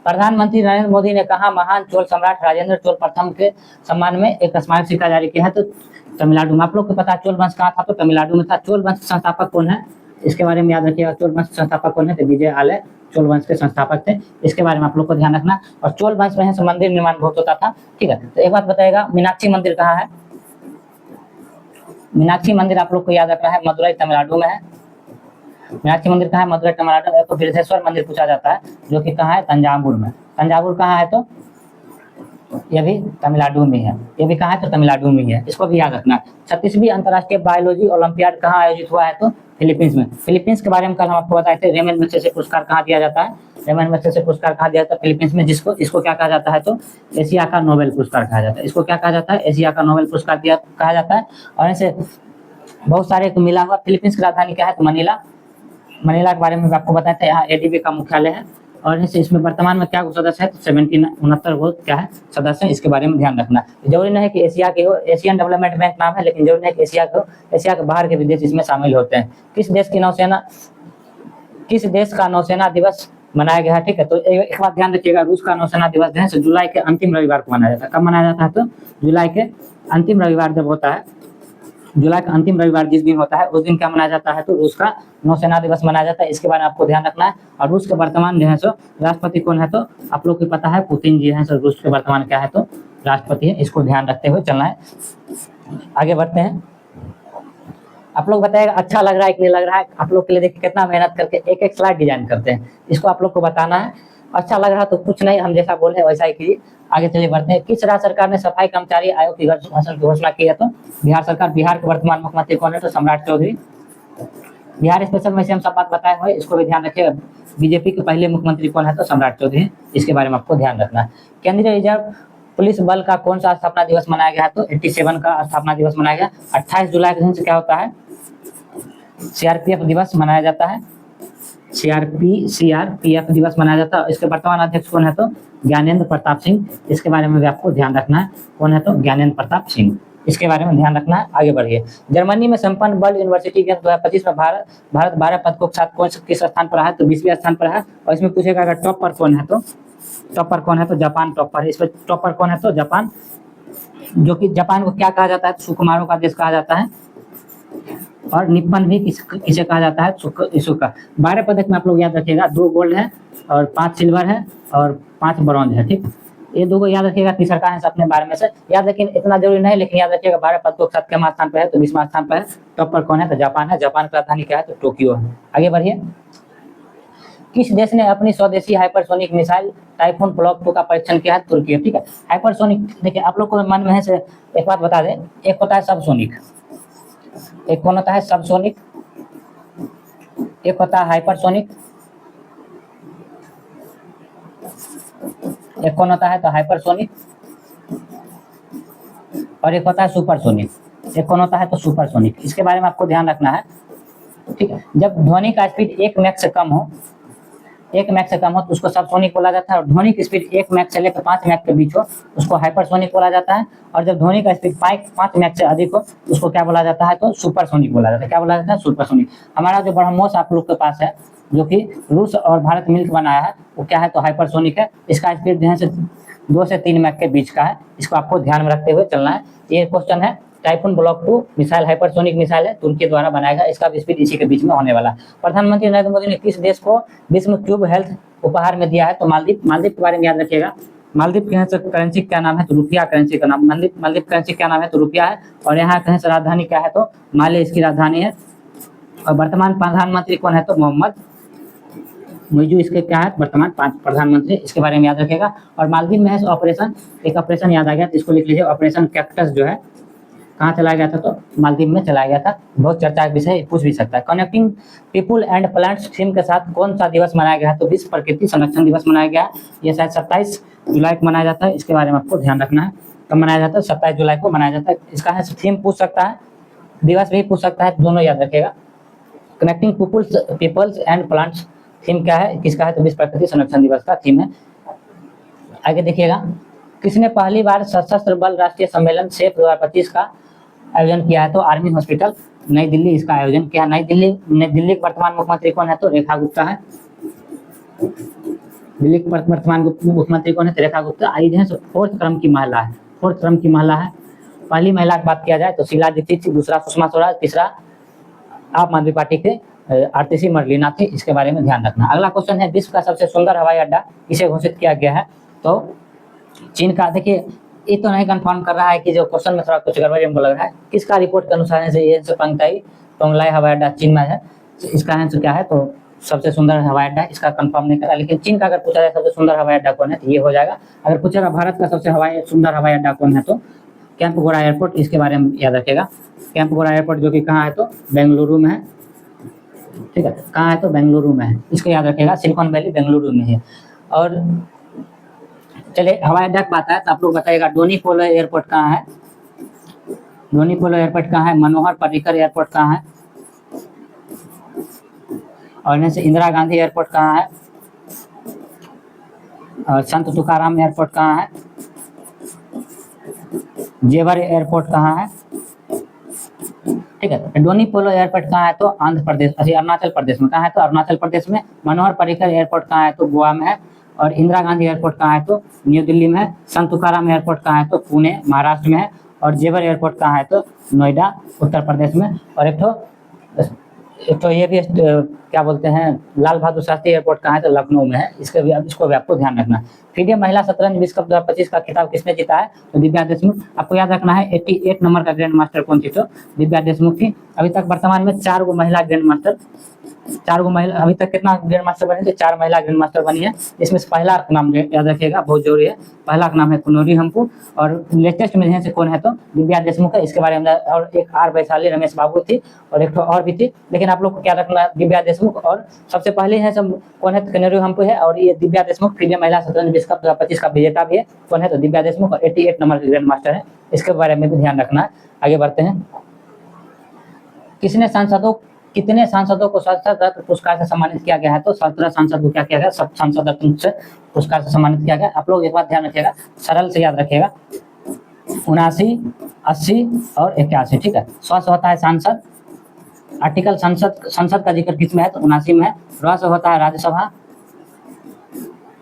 प्रधानमंत्री नरेंद्र मोदी ने कहा महान चोल सम्राट राजेंद्र चोल प्रथम के सम्मान में एक स्मारक सिक्का जारी किया है। तो तमिलनाडु में, आप लोग को पता है चोल वंश कहाँ था, तो तमिलनाडु में था। चोल वंश संस्थापक कौन है, इसके बारे में याद रखिएगा। चोल वंश संस्थापक कौन है, तो विजय आलय चोल वंश के संस्थापक थे, इसके बारे में आप लोग को ध्यान रखना। और चोल वंश में मंदिर निर्माण बहुत होता था, ठीक है। तो एक बात बताइएगा, मीनाक्षी मंदिर कहाँ है? मीनाक्षी मंदिर आप लोग को याद रखना है, मदुरई तमिलनाडु में है। मीनाक्षी मंदिर कहाँ है? मदुरई तमिलनाडु में। एक तो बृहदेश्वर मंदिर पूछा जाता है, जो कि कहाँ है? तंजावुर में। तंजावुर कहाँ है? तो ये भी तमिलनाडु में है। ये भी कहाँ है? तो तमिलनाडु में है, इसको भी याद रखना है। 36वीं अंतर्राष्ट्रीय बायोलॉजी ओलंपियाड कहाँ आयोजित हुआ है? तो फिलीपींस में। फिलीपींस के बारे में कल हम आपको बताए थे। रेमन मैग्सेसे पुरस्कार कहाँ दिया जाता है? रेमन मैग्सेसे पुरस्कार कहाँ दिया जाता है? फिलीपींस में। जिसको इसको क्या कहा जाता है? तो एशिया का नोबेल पुरस्कार कहा जाता है। इसको क्या कहा जाता है? एशिया का नोबेल पुरस्कार दिया कहा जाता है। और ऐसे बहुत सारे मिला हुआ। फिलीपींस की राजधानी क्या है? तो मनीला। मनीला के बारे में आपको बताया था, यहाँ एडीबी का मुख्यालय है। और इसमें वर्तमान में क्या सदस्य है? तो 69 वो क्या है? सदस्य है। इसके बारे में ध्यान रखना। जरूरी नहीं है कि एशिया के हो, एशियन डेवलपमेंट बैंक नाम है, लेकिन जरूरी नहीं कि एशिया के हो, एशिया के बाहर के भी देश इसमें शामिल होते हैं। किस देश का नौसेना दिवस मनाया गया है? ठीक है, तो एक बात ध्यान रखिएगा, रूस का नौसेना दिवस जो है जुलाई के अंतिम रविवार को मनाया जाता है। कब मनाया जाता है? तो जुलाई के अंतिम रविवार जब होता है, जुलाई का अंतिम रविवार जिस दिन होता है उस दिन क्या मनाया जाता है? तो रूस का नौसेना दिवस मनाया जाता है। इसके बारे में आपको ध्यान रखना है। और रूस के वर्तमान जो है सो राष्ट्रपति कौन है? तो आप लोग को पता है, पुतिन जी हैं। सो रूस के वर्तमान क्या है? तो राष्ट्रपति है। इसको ध्यान रखते हुए चलना है। आगे बढ़ते हैं। आप लोग बताएगा अच्छा लग रहा है कि नहीं लग रहा है? आप लोग के लिए देखिए कितना मेहनत करके एक एक स्लाइड डिजाइन करते हैं, इसको आप लोग को बताना है। अच्छा लग रहा तो कुछ नहीं, हम जैसा बोले वैसा ही कीजिए। आगे चलिए बढ़ते हैं। किस राज्य सरकार ने सफाई कर्मचारी आयोग की घोषणा की है? तो बिहार सरकार। बिहार के वर्तमान मुख्यमंत्री कौन है? तो सम्राट चौधरी। बिहार स्पेशल में से हम सब बात बताए हुए, इसको भी ध्यान रखिएगा। बीजेपी के पहले मुख्यमंत्री कौन है? तो सम्राट चौधरी। इसके बारे में आपको ध्यान रखना है। केंद्रीय रिजर्व पुलिस बल का कौन सा स्थापना दिवस मनाया गया है? तो 87 का स्थापना दिवस मनाया गया। 28 जुलाई के दिन से क्या होता है? सीआरपीएफ दिवस मनाया जाता है। सीआरपीएफ दिवस मनाया जाता है। इसके वर्तमान अध्यक्ष कौन है? तो ज्ञानेंद्र प्रताप सिंह। इसके बारे में भी आपको ध्यान रखना है, कौन है? तो ज्ञानेंद्र प्रताप सिंह। इसके बारे में ध्यान रखना है। आगे बढ़िए। जर्मनी में संपन्न वर्ल्ड यूनिवर्सिटी गेम्स 2025 में भारत 12 पदकों के साथ कौन किस स्थान पर है? तो 20वें स्थान पर है। और इसमें पूछेगा अगर टॉपर कौन है? तो टॉपर कौन है? तो जापान टॉपर है। इस पर टॉपर कौन है? तो जापान, जो कि जापान को क्या कहा जाता है? सुकुमारों का देश कहा जाता है। और निप्पन भी किसे कहा जाता है? इसुका। 12 पदक में आप लोग याद रखिएगा, 2 गोल्ड है और 5 सिल्वर है और 5 ब्रॉन्ज है। ठीक, ये 2 को याद रखिएगा। तीसरा का है अपने बारे में से याद, लेकिन इतना जरूरी नहीं, लेकिन याद रखिएगा 12 पदकों के साथ क्या स्थान पर है? तो 20वां स्थान पर है। टॉपर कौन है? तो जापान है। जापान की राजधानी क्या है? तो टोक्यो है। आगे बढ़िए। किस देश ने अपनी स्वदेशी हाइपरसोनिक मिसाइल टाइफून ब्लॉक 2 का परीक्षण किया है? तुर्की। ठीक है, हाइपरसोनिक देखिए आप लोग को मन में है से एक बात बता दें, एक होता है सबसोनिक, एक कौन होता है? सबसोनिक, एक होता है हाइपरसोनिक, एक कौन होता है? तो हाइपरसोनिक, और एक होता है सुपरसोनिक। एक कौन होता है? तो सुपरसोनिक। इसके बारे में आपको ध्यान रखना है। ठीक है, जब ध्वनि का स्पीड 1 मैक से कम हो, 1 मैक से कम हो तो उसको सबसोनिक बोला जाता है। और ध्वनि की स्पीड 1 मैक से लेकर 5 मैक के बीच हो उसको हाइपरसोनिक बोला जाता है। और जब ध्वनि का स्पीड 5 मैक से अधिक हो उसको क्या बोला जाता है? तो सुपरसोनिक बोला जाता है। क्या बोला जाता है? सुपरसोनिक। हमारा जो ब्रह्मोस आप लोग के पास है, जो कि रूस और भारत मिलकर बनाया है, वो क्या है? तो हाइपरसोनिक है। इसका स्पीड जो है 2 से 3 मैक के बीच का है। इसको आपको ध्यान में रखते हुए चलना है। ये क्वेश्चन है। Typhoon block 2 missile hypersonic missile है, तुर्की द्वारा बनाया गया। इसका स्पीड इसी के बीच में होने वाला। प्रधानमंत्री नरेंद्र मोदी ने किस देश को विश्व क्यूब हेल्थ उपहार में दिया है? तो मालदीव। मालदीव के बारे में याद रखिएगा। मालदीव की करेंसी क्या नाम है? तो रुपया करेंसी का नाम। मालदीव करेंसी क्या नाम है? तो रुपया है। और यहाँ कहीं से राजधानी क्या है? तो माले इसकी राजधानी है। और वर्तमान प्रधानमंत्री कौन है? तो मोहम्मद मुइजू इसके क्या है? वर्तमान प्रधानमंत्री। इसके बारे में याद रखिएगा। और मालदीव में है ऑपरेशन, एक ऑपरेशन याद आ गया तो इसको लिख लीजिए। ऑपरेशन कैक्टस जो है कहाँ चला गया था? तो मालदीव में चला गया था। बहुत चर्चा का विषय, पूछ भी सकता है। Connecting people and plants theme के साथ कौन सा दिवस मनाया गया है? तो विश्व प्रकृति संरक्षण दिवस मनाया गया है। ये शायद 27 जुलाई को मनाया जाता है। इसके बारे में आपको ध्यान रखना है। कब मनाया जाता है? 27 जुलाई को मनाया जाता है। इसका है थीम पूछ सकता है, दिवस भी पूछ सकता है, दोनों याद रखिएगा। Connecting peoples and plants theme क्या है? किसका है? तो विश्व प्रकृति संरक्षण दिवस का थीम है। आगे देखिएगा। किसने पहली बार सशस्त्र बल राष्ट्रीय सम्मेलन सेफ 2025 का आयोजन किया है? तो आर्मी हॉस्पिटल नई दिल्ली इसका आयोजन किया। नई दिल्ली के वर्तमान मुख्यमंत्री कौन है? तो रेखा गुप्ता है। दिल्ली के वर्तमान मुख्यमंत्री कौन है? तो रेखा गुप्ता। आई है फोर्थ क्रम की महिला है, फोर्थ क्रम की महिला है। पहली महिला की बात किया जाए तो शीला दीक्षित, दूसरा सुषमा स्वराज, तीसरा आम आदमी पार्टी के आरटीसी मरलीना थी। इसके बारे में ध्यान रखना। अगला क्वेश्चन है, विश्व का सबसे सुंदर हवाई अड्डा किसे घोषित किया गया है? तो चीन का। देखिए ये तो नहीं कंफर्म कर रहा है कि जो क्वेश्चन में थोड़ा कुछ गड़बड़ी हमको लग रहा है। किसका रिपोर्ट के अनुसार से ये पंगताई टोंगलाई हवाई अड्डा चीन में है? इसका आंसर क्या है? तो सबसे सुंदर हवाई अड्डा, इसका कंफर्म नहीं करा। लेकिन चीन का अगर पूछा जाए सबसे सुंदर हवाई अड्डा कौन है तो ये हो जाएगा। अगर पूछेगा भारत का सबसे सुंदर हवाई अड्डा कौन है तो कैंपगोड़ा एयरपोर्ट, इसके बारे में याद रखेगा। कैंपगोड़ा एयरपोर्ट जो कि कहाँ है? तो बेंगलुरु में है। ठीक है, कहाँ है? तो बेंगलुरु में है। इसको याद रखेगा, सिलिकॉन वैली बेंगलुरु में है। और चलिए हवाई अड्डा की बात है तो आप लोग बताइएगा डोनी पोलो एयरपोर्ट कहाँ है? डोनी पोलो एयरपोर्ट कहाँ है? मनोहर पर्रिकर एयरपोर्ट कहाँ है? और इनमें से इंदिरा गांधी एयरपोर्ट कहाँ है? और संत तुकाराम एयरपोर्ट कहाँ है? जेवर एयरपोर्ट कहाँ है? ठीक है, डोनी पोलो एयरपोर्ट कहाँ है? तो आंध्र प्रदेश, अरुणाचल प्रदेश में। कहाँ है? तो अरुणाचल प्रदेश में। मनोहर पर्रिकर एयरपोर्ट कहाँ है? तो गोवा में है। और इंदिरा गांधी एयरपोर्ट कहाँ है? तो न्यू दिल्ली में है। संत तुकाराम एयरपोर्ट कहाँ है? तो पुणे महाराष्ट्र में है। और जेवर एयरपोर्ट कहाँ है? तो नोएडा उत्तर प्रदेश में। और एक तो ये भी क्या बोलते हैं, लाल बहादुर शास्त्री एयरपोर्ट कहाँ है? तो लखनऊ में है। इसको भी आपको ध्यान रखना। फीडे महिला शतरंज विश्व कप 2025 का खिताब किसने जीता है? तो दिव्या देशमुख। आपको याद रखना है 88 नंबर का ग्रैंड मास्टर कौन थी? तो दिव्या देशमुख थी। अभी तक वर्तमान में 4 गो महिला ग्रैंड मास्टर, 4 गो महिला अभी तक कितना ग्रैंड मास्टर बने थे? 4 महिला ग्रैंड मास्टर बनी है। इसमें से पहला नाम याद रखिएगा, बहुत जरूरी है। पहला का नाम है कुनोरी हमको। और लेटेस्ट में से कौन है? तो दिव्या देशमुख है। इसके बारे में। और एक आर वैशाली, रमेश बाबू थी और एक और भी थी। लेकिन आप लोग को क्या रखना, दिव्या देशमुख। और सबसे पहले है सब कौन है? कुनोरी हमको है। और ये दिव्या देशमुख फीडे महिला शतरंज विश्व कप 2025 का विजेता भी है। कौन है? तो दिव्या देशमुख। और 88 नंबर के ग्रैंड मास्टर है। इसके बारे में भी ध्यान रखना है। आगे बढ़ते हैं। कितने सांसदों को सांसद रत्न पुरस्कार से सम्मानित किया गया है? तो 17 सांसद को क्या किया गया? सब सांसद रत्न से पुरस्कार से सम्मानित किया गया। आप लोग एक बात ध्यान रखिएगा, सरल से याद रखिएगा, 79, 80 और 81। ठीक है, 100 होता है सांसद। आर्टिकल संसद का जिक्र किसमें है? तो 79 में है। रस होता है राज्यसभा।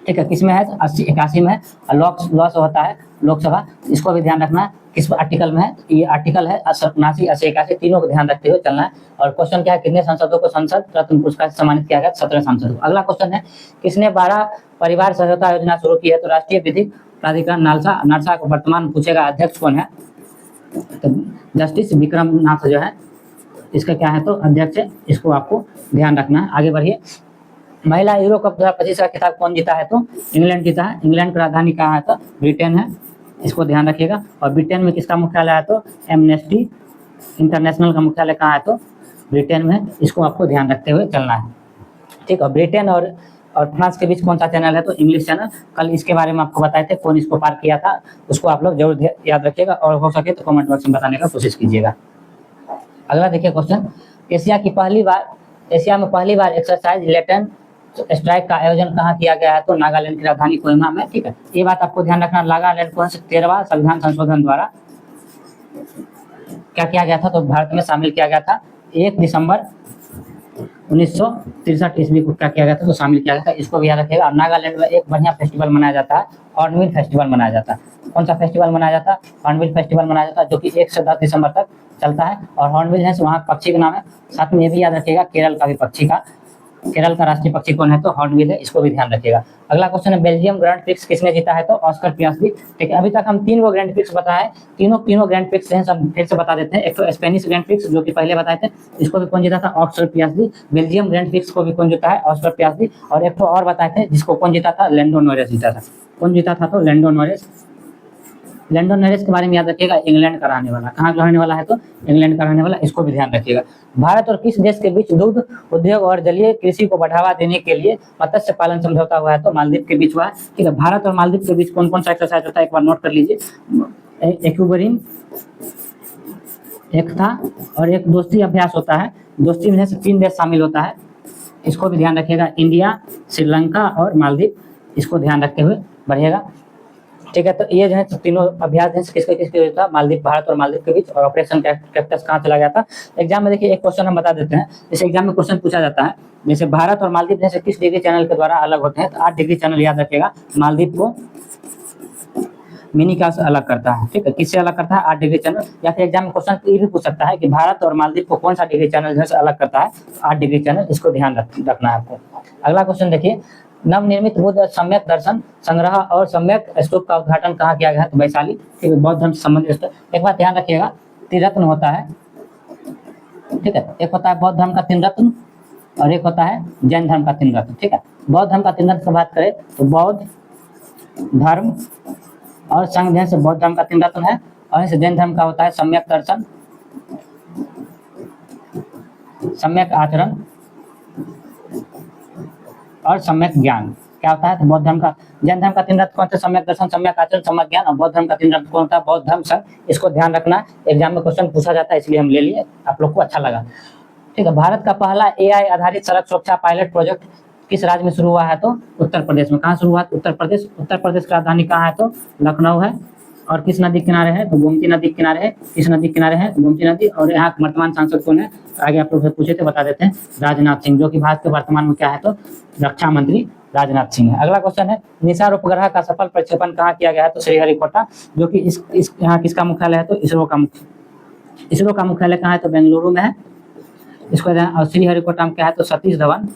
ठीक है, किसमें है? 80, 81 में है। और लॉस होता है लोकसभा। इसको भी ध्यान रखना है किस आर्टिकल में है। ये आर्टिकल है 79, 80, 81, तीनों को ध्यान रखते हुए चलना है। और क्वेश्चन क्या है? कितने सांसदों को संसद रत्न पुरस्कार से सम्मानित किया गया? 17 सांसदों को। अगला क्वेश्चन है, किसने 12 परिवार सहायता योजना शुरू की है? तो राष्ट्रीय विधिक प्राधिकरण नालसा को वर्तमान पूछेगा अध्यक्ष कौन है? तो जस्टिस विक्रम नाथ जो है इसका क्या है? तो अध्यक्ष है। इसको आपको ध्यान रखना है। आगे बढ़िए। महिला यूरो कप 2025 का खिताब कौन जीता है? तो इंग्लैंड जीता है। इंग्लैंड की राजधानी कहाँ है? तो ब्रिटेन है। इसको ध्यान रखिएगा। और ब्रिटेन में किसका मुख्यालय है? तो एमनेस्टी इंटरनेशनल का मुख्यालय कहाँ है? तो ब्रिटेन में। इसको आपको ध्यान रखते हुए चलना है। ठीक है, ब्रिटेन और फ्रांस के बीच कौन सा चैनल है? तो इंग्लिश चैनल। कल इसके बारे में आपको बताए थे, कौन इसको पार किया था, उसको आप लोग जरूर याद रखिएगा। और हो सके तो कमेंट बॉक्स में बताने का कोशिश कीजिएगा। अगला देखिए क्वेश्चन, एशिया में पहली बार एक्सरसाइज लेटेंट स्ट्राइक का आयोजन कहाँ किया गया है? तो नागालैंड की राजधानी कोहिमा में। ठीक है, ये बात आपको ध्यान रखना। नागालैंड को 13वां संविधान संशोधन द्वारा क्या किया गया था? तो भारत में शामिल किया गया था। 1 दिसंबर 1963 ईस्वी को क्या किया गया था? तो शामिल किया गया था। इसको भी याद रखिएगा। नागालैंड में एक बढ़िया फेस्टिवल मनाया जाता है, हॉर्नबिल फेस्टिवल मनाया जाता है। कौन सा फेस्टिवल मनाया जाता है? हॉर्नबिल फेस्टिवल मनाया जाता है, जो कि 1 से 10 दिसंबर तक चलता है। और हॉर्नबिल है वहाँ पक्षी का नाम है। साथ में ये भी याद रखिएगा केरल का भी केरल का राष्ट्रीय पक्षी कौन है? तो हॉर्नबिल है। इसको भी ध्यान रखिएगा। अगला क्वेश्चन है, बेल्जियम ग्रैंड प्रिक्स किसने जीता है? तो ऑस्कर पियास्ट्री। ठीक है, अभी तक हम 3 गो ग्रैंड प्रिक्स बताए। तीनों ग्रैंड प्रिक्स हैं, सब फिर से बता देते हैं। एक तो स्पेनिश ग्रैंड प्रिक्स जो कि पहले बताए थे, इसको भी कौन जीता था? ऑस्कर पियास्ट्री। बेल्जियम ग्रैंड प्रिक्स को भी कौन जीता है? ऑस्कर पियास्ट्री। और एक तो और बताए थे जिसको कौन जीता था? लैंडो नॉरिस जीता था। कौन जीता था? तो लैंडो नॉरिस। लैंडो नॉरिस के बारे में याद रखिएगा, इंग्लैंड का रहने वाला। कहाँ का रहने वाला है? तो इंग्लैंड का रहने वाला। इसको भी ध्यान रखिएगा। भारत और किस देश के बीच दुग्ध उद्योग और जलीय कृषि को बढ़ावा देने के लिए मत्स्य पालन समझौता हुआ है? तो मालदीव के बीच हुआ है। ठीक है, भारत और मालदीव के बीच कौन कौन सा एक्सरसाइज होता है? एक बार नोट कर लीजिए। एक्यूबरीन एक था और एक दोस्ती अभ्यास होता है। दोस्ती में से 3 देश शामिल होता है। इसको भी ध्यान रखिएगा, इंडिया, श्रीलंका और मालदीव। इसको ध्यान रखते हुए बढ़िएगा। ठीक है। तो ये जो है तीनों अभ्यास जो है किसके किसके था, मालदीव, भारत और मालदीव के बीच, और ऑपरेशन कैक्टस कहाँ चला गया था। एग्जाम में देखिए एक क्वेश्चन हम बता देते हैं, जैसे एग्जाम में क्वेश्चन पूछा जाता है, जैसे भारत और मालदीव जैसे किस डिग्री चैनल के द्वारा अलग होते हैं, तो 8 डिग्री चैनल याद रखिएगा। मालदीव को मिनी से अलग करता है, ठीक है, किससे अलग करता है, 8 डिग्री चैनल। या फिर एग्जाम में क्वेश्चन ये भी पूछ सकता है कि भारत और मालदीव को कौन सा डिग्री चैनल जो है अलग करता है, 8 डिग्री चैनल, इसको ध्यान रखना है आपको। अगला क्वेश्चन देखिए, नवनिर्मित बुद्ध सम्यक दर्शन संग्रह और सम्यक स्तूप का उद्घाटन कहाँ किया गया है, तो वैशाली, ठीक है, बौद्ध धर्म से संबंधित। एक बात ध्यान रखिएगा, त्रिरत्न होता है, ठीक है, एक होता है बौद्ध धर्म का 3 रत्न और एक होता है जैन धर्म का 3 रत्न, ठीक है। बौद्ध धर्म का 3 रत्न की बात करें तो बौद्ध धर्म और संघ ध्यान से बौद्ध धर्म का 3 रत्न है, और इस जैन धर्म का होता है सम्यक दर्शन, सम्यक आचरण और सम्यक ज्ञान। क्या होता है, तो बौद्ध धर्म का, जैन धर्म का 3 रत्न कौन सा, सम्यक दर्शन, सम्यक आचरण, सम्यक ज्ञान, और बौद्ध धर्म का 3 रत्न कौन सा, बौद्ध धर्म संघ। इसको ध्यान रखना, एग्जाम में क्वेश्चन पूछा जाता है, इसलिए हम ले लिए, आप लोग को अच्छा लगा, ठीक है। भारत का पहला AI आधारित सड़क सुरक्षा पायलट प्रोजेक्ट किस राज्य में शुरू हुआ है, तो उत्तर प्रदेश में। कहाँ शुरू हुआ, उत्तर प्रदेश। उत्तर प्रदेश की राजधानी कहाँ है, तो लखनऊ है। और किस नदी किनारे है, तो गोमती नदी किनारे है। किस नदी किनारे है, गोमती नदी। और यहाँ वर्तमान सांसद कौन है, आगे आप लोग से पूछे थे, बता देते हैं, राजनाथ सिंह, जो कि भारत के वर्तमान में क्या है, तो रक्षा मंत्री राजनाथ सिंह है। अगला क्वेश्चन है, निसार उपग्रह का सफल प्रक्षेपण कहाँ किया गया है, तो श्रीहरिकोटा, जो कि इस यहाँ किसका मुख्यालय है, तो इसरो का मुख्यालय कहाँ है, तो बेंगलुरु में है। इसको और श्रीहरिकोटा में क्या है, तो सतीश धवन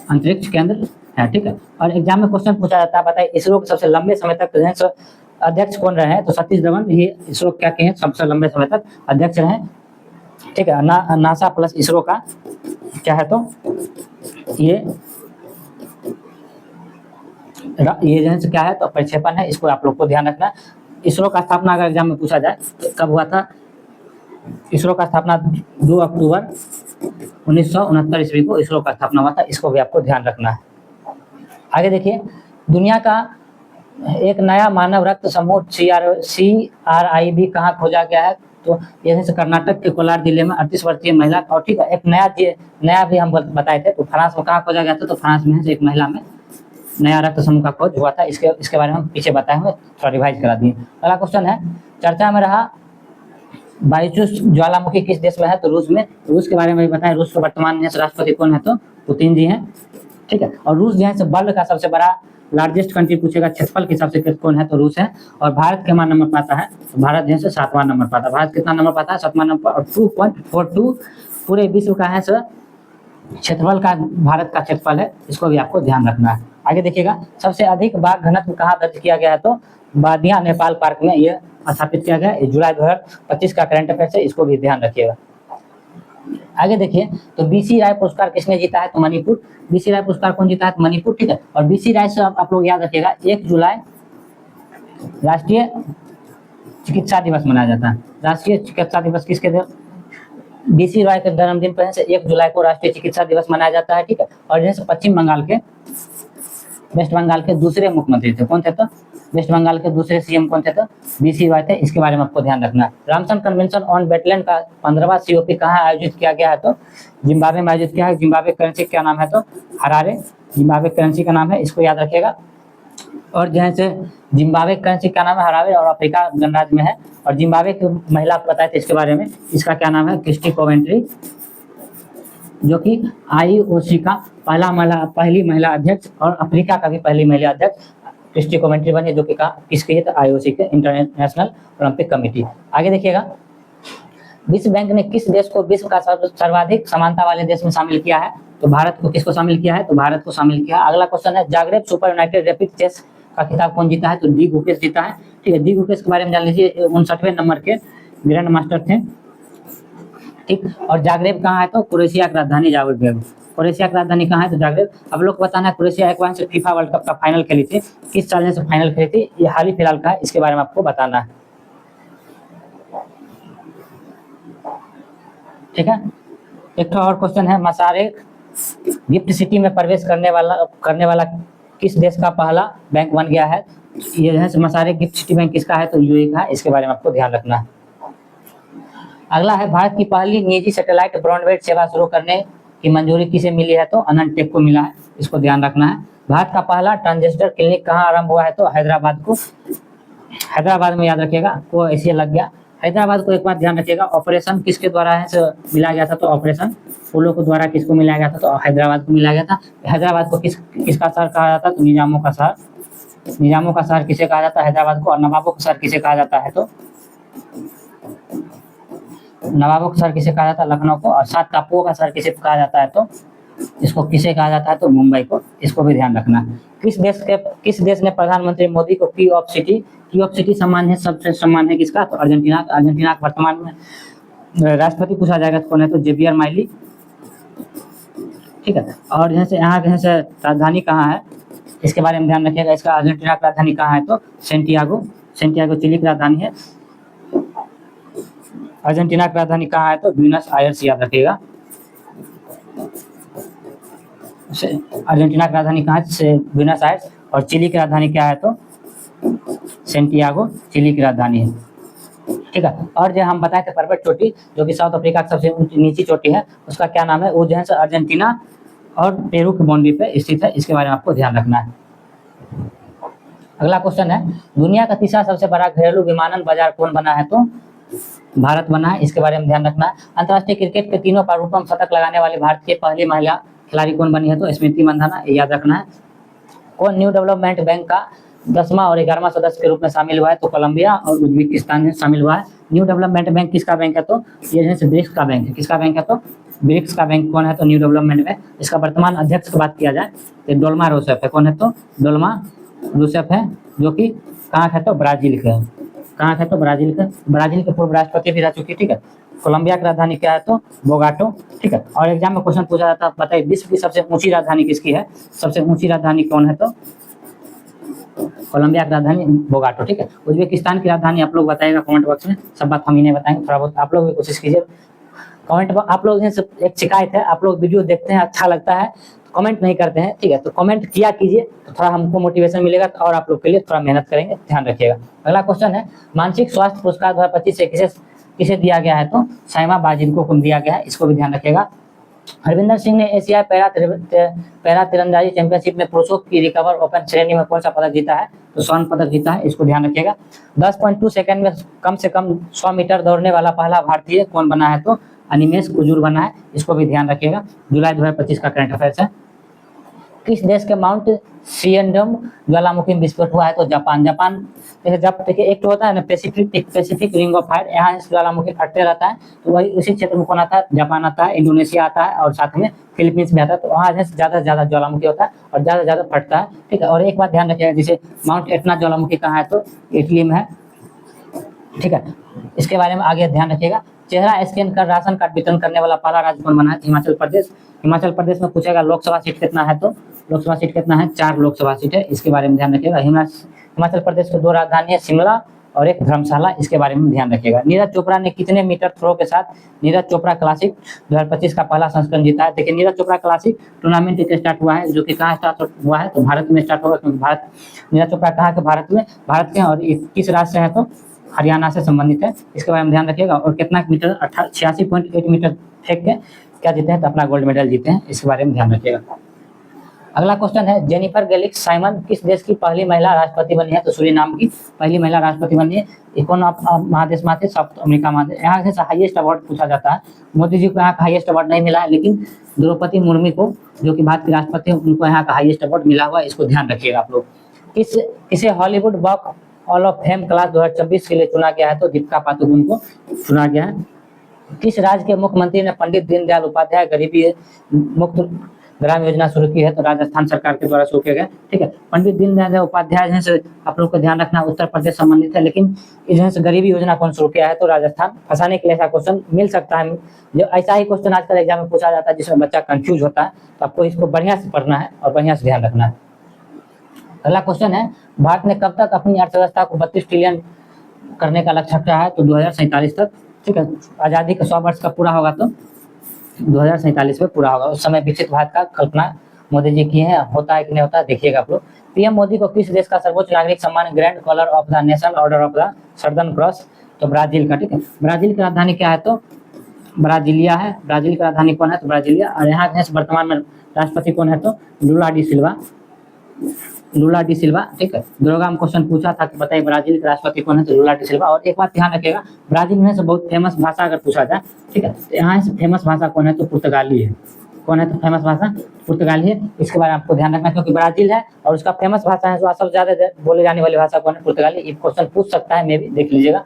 अंतरिक्ष केंद्र है, ठीक है। और एग्जाम में क्वेश्चन पूछा जाता है, बताइए इसरो के सबसे लंबे समय तक अध्यक्ष कौन रहे हैं, तो सतीश धवन, ये इसरो क्या कहे सबसे लंबे समय तक अध्यक्ष रहे, ठीक है। नासा प्लस इसरो का क्या है, तो ये जो है क्या है, तो प्रक्षेपण है, इसको आप लोग को ध्यान रखना। इसरो का स्थापना अगर एग्जाम में पूछा जाए तो कब हुआ था, इसरो का स्थापना 2 अक्टूबर 1969 ईस्वी को इसरो का स्थापना हुआ था, इसको भी आपको ध्यान रखना है। आगे देखिए, दुनिया का एक नया मानव रक्त समूह CRIB कहाँ खोजा गया है, तो ये कर्नाटक के कोलार जिले में 38 वर्षीय महिला, और ठीक है, एक नया भी हम बताए थे, तो फ्रांस में कहाँ खोजा गया था, तो फ्रांस में एक महिला में नया रक्त समूह का खोज हुआ था। इसके बारे में हम पीछे बताए हुए, थोड़ा रिवाइज करा दिए। अगला क्वेश्चन है, चर्चा में रहा बायचूस ज्वालामुखी किस देश में है, तो रूस में। रूस के बारे में बताएं, रूस के वर्तमान में राष्ट्रपति कौन है, तो पुतिन जी हैं, ठीक है। और रूस जो है वर्ल्ड का सबसे बड़ा लार्जेस्ट कंट्री पूछेगा, क्षेत्रफल के हिसाब से कौन है, तो रूस है। और भारत कितना नंबर पाता है, तो भारत जो है 7वां नंबर पाता है। भारत कितना नंबर पाता है, 7वां नंबर, और 2.42 पूरे विश्व का है सर क्षेत्रफल का, भारत का क्षेत्रफल है, इसको भी आपको ध्यान रखना है। आगे देखिएगा, सबसे अधिक बाघ घनत्व कहाँ दर्ज किया गया है, तो बादिया नेपाल पार्क में ये स्थापित किया गया, जुलाई 2025 का करंट अफेयर है, इसको भी ध्यान रखिएगा। आगे देखिए, तो BC राय पुरस्कार किसने जीता है, तो मणिपुर। BC राय पुरस्कार कौन जीता है, तो मणिपुर, ठीक है। और BC राय से आप लोग याद रखिएगा, 1 जुलाई राष्ट्रीय चिकित्सा दिवस मनाया जाता है। राष्ट्रीय चिकित्सा दिवस किसके दिन, BC राय के जन्मदिन पर 1 जुलाई को राष्ट्रीय चिकित्सा दिवस मनाया जाता है, ठीक है। और जैसे पश्चिम बंगाल के, वेस्ट बंगाल के दूसरे मुख्यमंत्री थे, कौन थे, तो वेस्ट बंगाल के दूसरे CM कौन थे, तो BC राय थे, इसके बारे में आपको ध्यान रखना है। रामसन कन्वेंशन ऑन वेटलैंड का 15वां COP कहाँ आयोजित किया गया है, तो जिम्बाब्वे में आयोजित किया है। जिम्बाब्वे करेंसी क्या नाम है, तो हरारे, जिम्बाब्वे करेंसी का नाम है, इसको याद रखिएगा। और जैसे जिम्बाब्वे करेंसी का नाम है हरारे, और अफ्रीका गणराज्य में है। और जिम्बाब्वे की महिला आपको बताए थे इसके बारे में, इसका क्या नाम है, क्रिस्टी कोवेंट्री, जो कि IOC का पहली महिला अध्यक्ष, और अफ्रीका का भी पहली महिला अध्यक्ष क्रिस्टी कोवेंट्री बनी, जो कि किसकी है, तो IOC के, इंटरनेशनल ओलंपिक कमेटी। आगे देखिएगा, विश्व बैंक ने किस देश को विश्व का सर्वाधिक समानता वाले देश में शामिल किया है, तो भारत को किसको शामिल किया है, तो भारत को शामिल किया। अगला क्वेश्चन है, Zagreb super united rapid chess का खिताब कौन जीता है, तो डी गुकेश जीता है, ठीक है। डी गुकेश के बारे में जान लीजिए, 59वें नंबर के ग्रैंड मास्टर थे, ठीक। और जागरेब कहाँ है, तो क्रोएशिया की राजधानी जागरेब। क्रोएशिया की राजधानी कहाँ है, तो जागरेब। अब लोग को बताना है, क्रोएशिया एक बार से फीफा वर्ल्ड कप का फाइनल खेली थी, किस साल से फाइनल खेली थी, ये हाल ही फिलहाल का है, इसके बारे में आपको बताना है, ठीक है। एक और क्वेश्चन है, मसारेक गिफ्ट सिटी में प्रवेश करने वाला किस देश का पहला बैंक बन गया है, ये है मसारेक गिफ्ट सिटी बैंक किसका है, तो UAE का है, इसके बारे में आपको ध्यान रखना है। अगला है, भारत की पहली निजी सैटेलाइट ब्रॉडबैंड सेवा शुरू करने की मंजूरी किसे मिली है, तो अनंत टेक को मिला है, इसको ध्यान रखना है। भारत का पहला ट्रांसजेंडर क्लिनिक कहाँ आरंभ हुआ है? तो हैदराबाद को, हैदराबाद में याद रखिएगा, को ऐसे लग गया। हैदराबाद को एक बात ध्यान रखिएगा, ऑपरेशन किसके द्वारा है सो मिला गया था? तो ऑपरेशन पोलो के द्वारा किसको मिलाया गया था? तो हैदराबाद को मिलाया गया था। हैदराबाद को किसका शहर कहा जाता है? तो निजामों का शहर। निजामों का शहर किसे कहा जाता है? हैदराबाद को। और नवाबों का शहर किसे कहा जाता है? तो नवाबों का शहर किसे कहा जाता है? लखनऊ को। और 7 टापुओं का शहर किसे कहा जाता है? तो इसको किसे कहा जाता है? तो मुंबई को। इसको भी ध्यान रखना। किस देश ने प्रधानमंत्री मोदी को की ऑफ सिटी सम्मान है, सबसे सम्मान है किसका? तो अर्जेंटीना। अर्जेंटीना का वर्तमान में राष्ट्रपति पूछा जाएगा तो कौन है? तो जेवियर माइली। ठीक है। और यहाँ से राजधानी कहाँ है इसके बारे में ध्यान रखिएगा। इसका अर्जेंटीना की राजधानी कहाँ है? तो सेंटियागो चिली की राजधानी है। अर्जेंटीना की राजधानी कहाँ है? तो ब्यूनस आयर्स, याद रखिएगा। अर्जेंटीना की राजधानी कहाँ है? Buenos Aires. और चिली की राजधानी क्या है? तो सेंटियागो चिली की राजधानी है। ठीक है। और जो हम बताए थे पर्वत चोटी, जो कि साउथ अफ्रीका की सबसे नीची चोटी है, उसका क्या नाम है? वो जो है अर्जेंटीना और पेरू की बाउंड्री पे स्थित है। इसके बारे में आपको ध्यान रखना है। अगला क्वेश्चन है, दुनिया का तीसरा सबसे बड़ा घरेलू विमानन बाजार कौन बना है? तो भारत बना है। इसके बारे में ध्यान रखना है। अंतर्राष्ट्रीय क्रिकेट के तीनों प्रारूपों में शतक लगाने वाली भारत की पहली महिला खिलाड़ी कौन बनी है? तो स्मृति मंधाना, याद रखना है। कौन न्यू डेवलपमेंट बैंक का 10वां और 11वां सदस्य के रूप में शामिल हुआ है? तो कोलंबिया और उज्बेकिस्तान में शामिल हुआ है। न्यू डेवलपमेंट बैंक किसका बैंक है? तो ये जो है ब्रिक्स का बैंक है। किसका बैंक है? तो ब्रिक्स का बैंक कौन है? तो न्यू डेवलपमेंट बैंक। इसका वर्तमान अध्यक्ष की बात किया जाए तो डोल्मा रूसेफ है। कौन है? तो डोल्मा रूसेफ है, जो कि कहाँ है? तो ब्राजील के। कहाँ है? तो ब्राजील के पूर्व राष्ट्रपति भी रह चुकी। ठीक है। कोलंबिया की राजधानी क्या है? तो बोगाटो। ठीक है। और एग्जाम में क्वेश्चन पूछा जाता है, बताइए विश्व की सबसे ऊंची राजधानी किसकी है? सबसे ऊंची राजधानी कौन है? तो कोलंबिया की राजधानी बोगाटो। ठीक है। उज्बेकिस्तान की राजधानी आप लोग बताइएगा कमेंट बॉक्स में। सब बात हम ही नहीं बताएंगे, थोड़ा बहुत आप लोग भी कोशिश कीजिए। कमेंट आप लोग एक शिकायत है, आप लोग वीडियो देखते हैं, अच्छा लगता है, कमेंट नहीं करते हैं। ठीक है। तो कमेंट किया कीजिए, तो थोड़ा हमको मोटिवेशन मिलेगा और आप लोग के लिए थोड़ा मेहनत करेंगे, ध्यान रखिएगा। अगला क्वेश्चन है, मानसिक स्वास्थ्य पुरस्कार 2025 से किसे दिया गया है? तो साइमा बाजिनको को दिया गया है। इसको भी ध्यान रखिएगा। हरविंदर सिंह ने एशियाई पैरा तीरंदाजी चैंपियनशिप में पुरुषों की रिकवर ओपन श्रेणी में कौन सा पदक जीता है? तो स्वर्ण पदक जीता है। इसको ध्यान रखिएगा। 10.2 सेकंड में कम से कम 100 मीटर दौड़ने वाला पहला भारतीय कौन बना है? तो अनिमेश कुजूर बना है। इसको भी ध्यान रखिएगा। जुलाई 2025 का करंट अफेयर्स है। किस देश के माउंट सियंडम ज्वालामुखी विस्फोट हुआ है? तो जापान। जब देखिए एक तो होता है ना पैसिफिक रिंग ऑफ फायर, यहाँ ज्वालामुखी फटते रहता है, तो वही उसी क्षेत्र में कौन आता है? जापान आता है, इंडोनेशिया आता है और साथ में फिलीपींस भी आता है। तो वहाँ ज्यादा से ज्यादा ज्वालामुखी होता है और ज्यादा से ज्यादा फटता है। ठीक है। और एक बात ध्यान रखिएगा, जैसे माउंट एटना ज्वालामुखी कहाँ है? तो इटली में है। ठीक है। इसके बारे में आगे ध्यान रखिएगा। चेहरा स्कैन कर राशन कार्ड वितरण करने वाला पहला राज्य कौन बना है? हिमाचल प्रदेश। हिमाचल प्रदेश में पूछेगा लोकसभा सीट कितना है? तो लोकसभा सीट कितना है? 4 लोकसभा सीट है। इसके बारे में ध्यान रखिएगा। हिमाचल प्रदेश की 2 राजधानी है, शिमला और एक धर्मशाला। इसके बारे में ध्यान रखिएगा। नीरज चोपड़ा ने कितने मीटर थ्रो के साथ नीरज चोपड़ा क्लासिक 2025 का पहला संस्करण जीता है? देखिए Neeraj Chopra classic tournament start हुआ है, जो कि कहाँ स्टार्ट हुआ है? तो भारत में स्टार्ट हुआ, क्योंकि नीरज चोपड़ा कहाँ के? भारत के। और किस राज्य से है? तो हरियाणा से संबंधित है। इसके बारे में ध्यान रखिएगा। और कितना मीटर? 86.8 मीटर फेंक के क्या जीते हैं? तो अपना गोल्ड मेडल जीते हैं। इसके बारे में ध्यान रखिएगा। अगला क्वेश्चन है, जेनिफर गैलिक साइमन किस देश की पहली महिला राष्ट्रपति बनी है? तो सूरीनाम की पहली महिला राष्ट्रपति बनी है। कौन महादेश में आते? साउथ अमेरिका महादेश। यहाँ से हाईएस्ट अवार्ड पूछा जाता है। मोदी जी को यहाँ का हाईएस्ट अवार्ड नहीं मिला है, लेकिन द्रौपदी मुर्मू को, जो कि भारत की राष्ट्रपति है, उनको यहाँ का हाईएस्ट अवार्ड मिला हुआ है। इसको ध्यान रखिएगा आप लोग। किसे Hollywood walk all of fame class 2026 के लिए चुना गया है? तो दीपिका पादुकोण को चुना गया है। किस राज्य के मुख्यमंत्री ने पंडित दीनदयाल उपाध्याय गरीबी मुक्त ग्राम योजना शुरू की है? तो राजस्थान सरकार के द्वारा शुरू किया गया। ठीक है। पंडित दीनदयाल उपाध्याय जो है आप लोग को ध्यान रखना, उत्तर प्रदेश संबंधित है, लेकिन इस गरीबी योजना कौन शुरू किया है? तो राजस्थान। फंसाने के लिए ऐसा क्वेश्चन मिल सकता है, जो ऐसा ही क्वेश्चन आजकल एग्जाम में पूछा जाता है जिसमें बच्चा कंफ्यूज होता है। तो आपको इसको बढ़िया से पढ़ना है और बढ़िया से ध्यान रखना है। अगला क्वेश्चन है, भारत ने कब तक अपनी अर्थव्यवस्था को 32 ट्रिलियन करने का लक्ष्य रखा है? तो 2047 तक। ठीक है। आज़ादी के 100 वर्ष का पूरा होगा तो 2047 में पूरा होगा। उस समय विकसित भारत का कल्पना मोदी जी की है। होता है कि नहीं होता है देखिएगा आप लोग। पीएम मोदी को किस देश का सर्वोच्च नागरिक सम्मान Grand Collar of the National Order of the Southern Cross? तो ब्राजील का। ठीक है। ब्राजील की राजधानी क्या है? तो ब्राजीलिया है। ब्राजील की राजधानी कौन है? तो ब्राजीलिया। और यहाँ वर्तमान में राष्ट्रपति कौन है? तो लुला डी सिल्वा। लूला डी सिल्वा, ठीक है। दरोगा में क्वेश्चन पूछा था कि बताइए ब्राजील के राष्ट्रपति कौन है, तो लूला डी सिल्वा। और एक बात ध्यान रखिएगा, ब्राजील में से बहुत फेमस भाषा अगर पूछा जाए, ठीक है, तो यहाँ से फेमस भाषा कौन है, तो पुर्तगाली है। कौन है तो फेमस भाषा पुर्तगाली है। इसके बारे में आपको ध्यान रखना है, क्योंकि ब्राजील है और उसका फेमस भाषा है, सबसे ज्यादा बोले जाने वाली भाषा कौन है, पुर्तगाली। ये क्वेश्चन पूछ सकता है, मे भी देख लीजिएगा।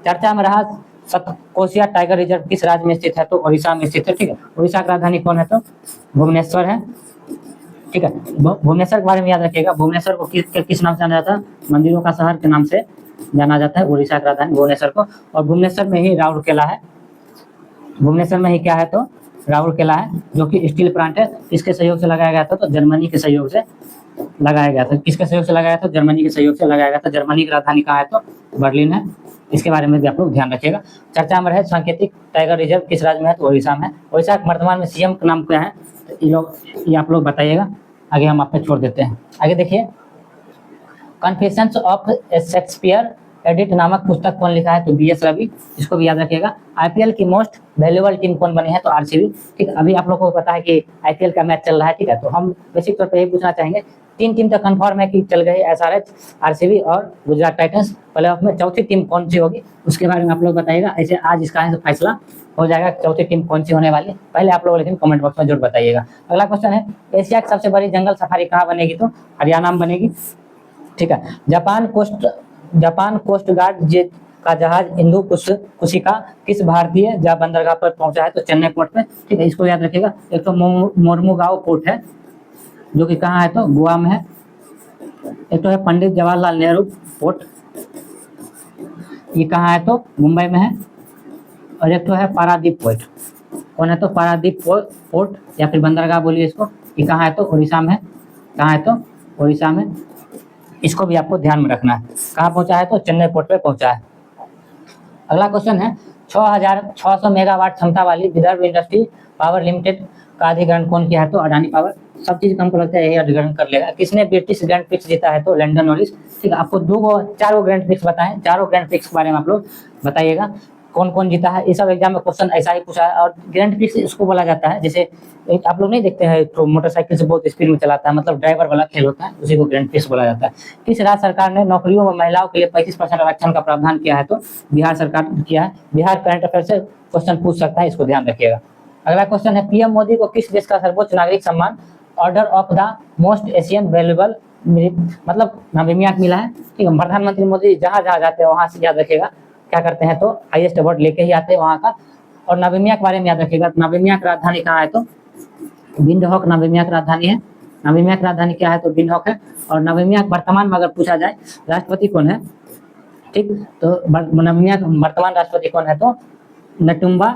चर्चा में रहा सतकोशिया टाइगर रिजर्व किस राज्य में स्थित है, तो उड़ीसा में स्थित है, ठीक है। उड़ीसा की राजधानी कौन है, तो भुवनेश्वर है, ठीक है। भुवनेश्वर के बारे में याद रखिएगा, भुवनेश्वर को किस नाम से जाना जाता है, मंदिरों का शहर के नाम से जाना जाता है उड़ीसा की राजधानी भुवनेश्वर को। और भुवनेश्वर में ही राउरकेला है, भुवनेश्वर में ही क्या है, तो राउरकेला है, जो कि स्टील प्लांट है। किसके सहयोग से लगाया गया था, तो जर्मनी के सहयोग से लगाया गया था। किसके सहयोग से लगाया था, जर्मनी के सहयोग से लगाया गया था। जर्मनी की राजधानी कहाँ है, तो बर्लिन है। इसके बारे में भी आप लोग ध्यान रखिएगा। चर्चा में रहे सांकेतिक टाइगर रिजर्व किस राज्य में है, तो उड़ीसा में है। उड़ीसा के वर्तमान में सीएम का नाम क्या है, तो ये आप लोग बताइएगा। आगे हम आप पे छोड़ देते हैं। आगे देखिए, कन्फेशंस ऑफ शेक्सपियर एडिट नामक पुस्तक कौन लिखा है, तो बीएस रवि। इसको भी याद रखिएगा। आईपीएल की मोस्ट वैल्यूएबल टीम कौन बनी है, तो आरसीबी, ठीक है। अभी आप लोगों को पता है कि आईपीएल का मैच चल रहा है, ठीक है। तो हम बेसिक तौर पर यही पूछना चाहेंगे, 3 टीम तक कंफर्म है कि चल गई, एसआरएच, आरसीबी और गुजरात टाइटंस। प्लेऑफ में चौथी टीम कौन सी होगी, उसके बारे में आप लोग बताइएगा। ऐसे आज इसका फैसला हो जाएगा चौथी टीम कौन सी होने वाली, पहले आप लोग लेकिन कमेंट बॉक्स में जरूर बताइएगा। अगला क्वेश्चन है, एशिया की सबसे बड़ी जंगल सफारी कहाँ बनेगी, तो हरियाणा में बनेगी, ठीक है। जापान कोस्ट गार्ड का जहाज इंदु कुशिका किस भारतीय बंदरगाह पर पहुंचा है, तो चेन्नई पोर्ट पे, ठीक है। इसको याद रखिएगा। एक तो मोरमुगांव पोर्ट है, जो कि कहाँ है, तो गोवा में है। एक तो है पंडित जवाहरलाल नेहरू पोर्ट, ये कहाँ है, तो मुंबई में है। और एक तो है पारादीप पोर्ट, कौन है, तो पारादीप पोर्ट या फिर बंदरगाह बोलिए इसको, ये कहाँ है, तो उड़ीसा में है। कहाँ है, तो उड़ीसा में। इसको भी आपको ध्यान में रखना है। कहाँ पहुंचा है, तो चेन्नई पोर्ट पे पहुंचा है। अगला क्वेश्चन है, 6600 मेगावाट क्षमता वाली विदर्भ इंडस्ट्री पावर लिमिटेड का अधिग्रहण कौन किया है, तो अडानी पावर। सब चीज हमको लगता है यही अधिग्रहण कर लेगा। किसने ब्रिटिश ग्रैंड प्रिक्स जीता है, तो लैंडन नॉरिस, ठीक है। आपको 4 ग्रैंड प्रिक्स बताएं, चारों ग्रैंड प्रिक्स के बारे में आप लोग बताइएगा, कौन कौन जीता है। ये सब एग्जाम में क्वेश्चन ऐसा ही पूछा है। और ग्रैंड प्रिक्स इसको बोला जाता है, जैसे आप लोग नहीं देखते हैं तो मोटरसाइकिल से बहुत स्पीड में चलाता है, मतलब ड्राइवर वाला खेल होता है, उसी को ग्रैंड प्रिक्स बोला जाता है। किस राज्य सरकार ने नौकरियों में महिलाओं के लिए 35% आरक्षण का प्रावधान किया है, तो बिहार सरकार ने किया है। बिहार करंट अफेयर से क्वेश्चन पूछ सकता है, इसको ध्यान रखिएगा। अगला क्वेश्चन है, पीएम मोदी को किस देश का सर्वोच्च नागरिक सम्मान order of the most Asian valuable मतलब नामिमियात मिला है, ठीक है। प्रधानमंत्री मोदी जहाँ जहाँ जाते हैं वहां से याद रखिएगा क्या करते हैं, तो हाईएस्ट अवार्ड लेके ही आते हैं वहाँ का। और नामिमिया के बारे में याद रखिएगा, नामिमिया की राजधानी कहाँ है, तो विंडहोक नामिमिया की राजधानी है। नामिमिया की राजधानी क्या है, तो विंडहोक है। और नामिमिया वर्तमान में अगर पूछा जाए राष्ट्रपति कौन है, ठीक, तो नामिमिया वर्तमान राष्ट्रपति कौन है, तो नटुम्बा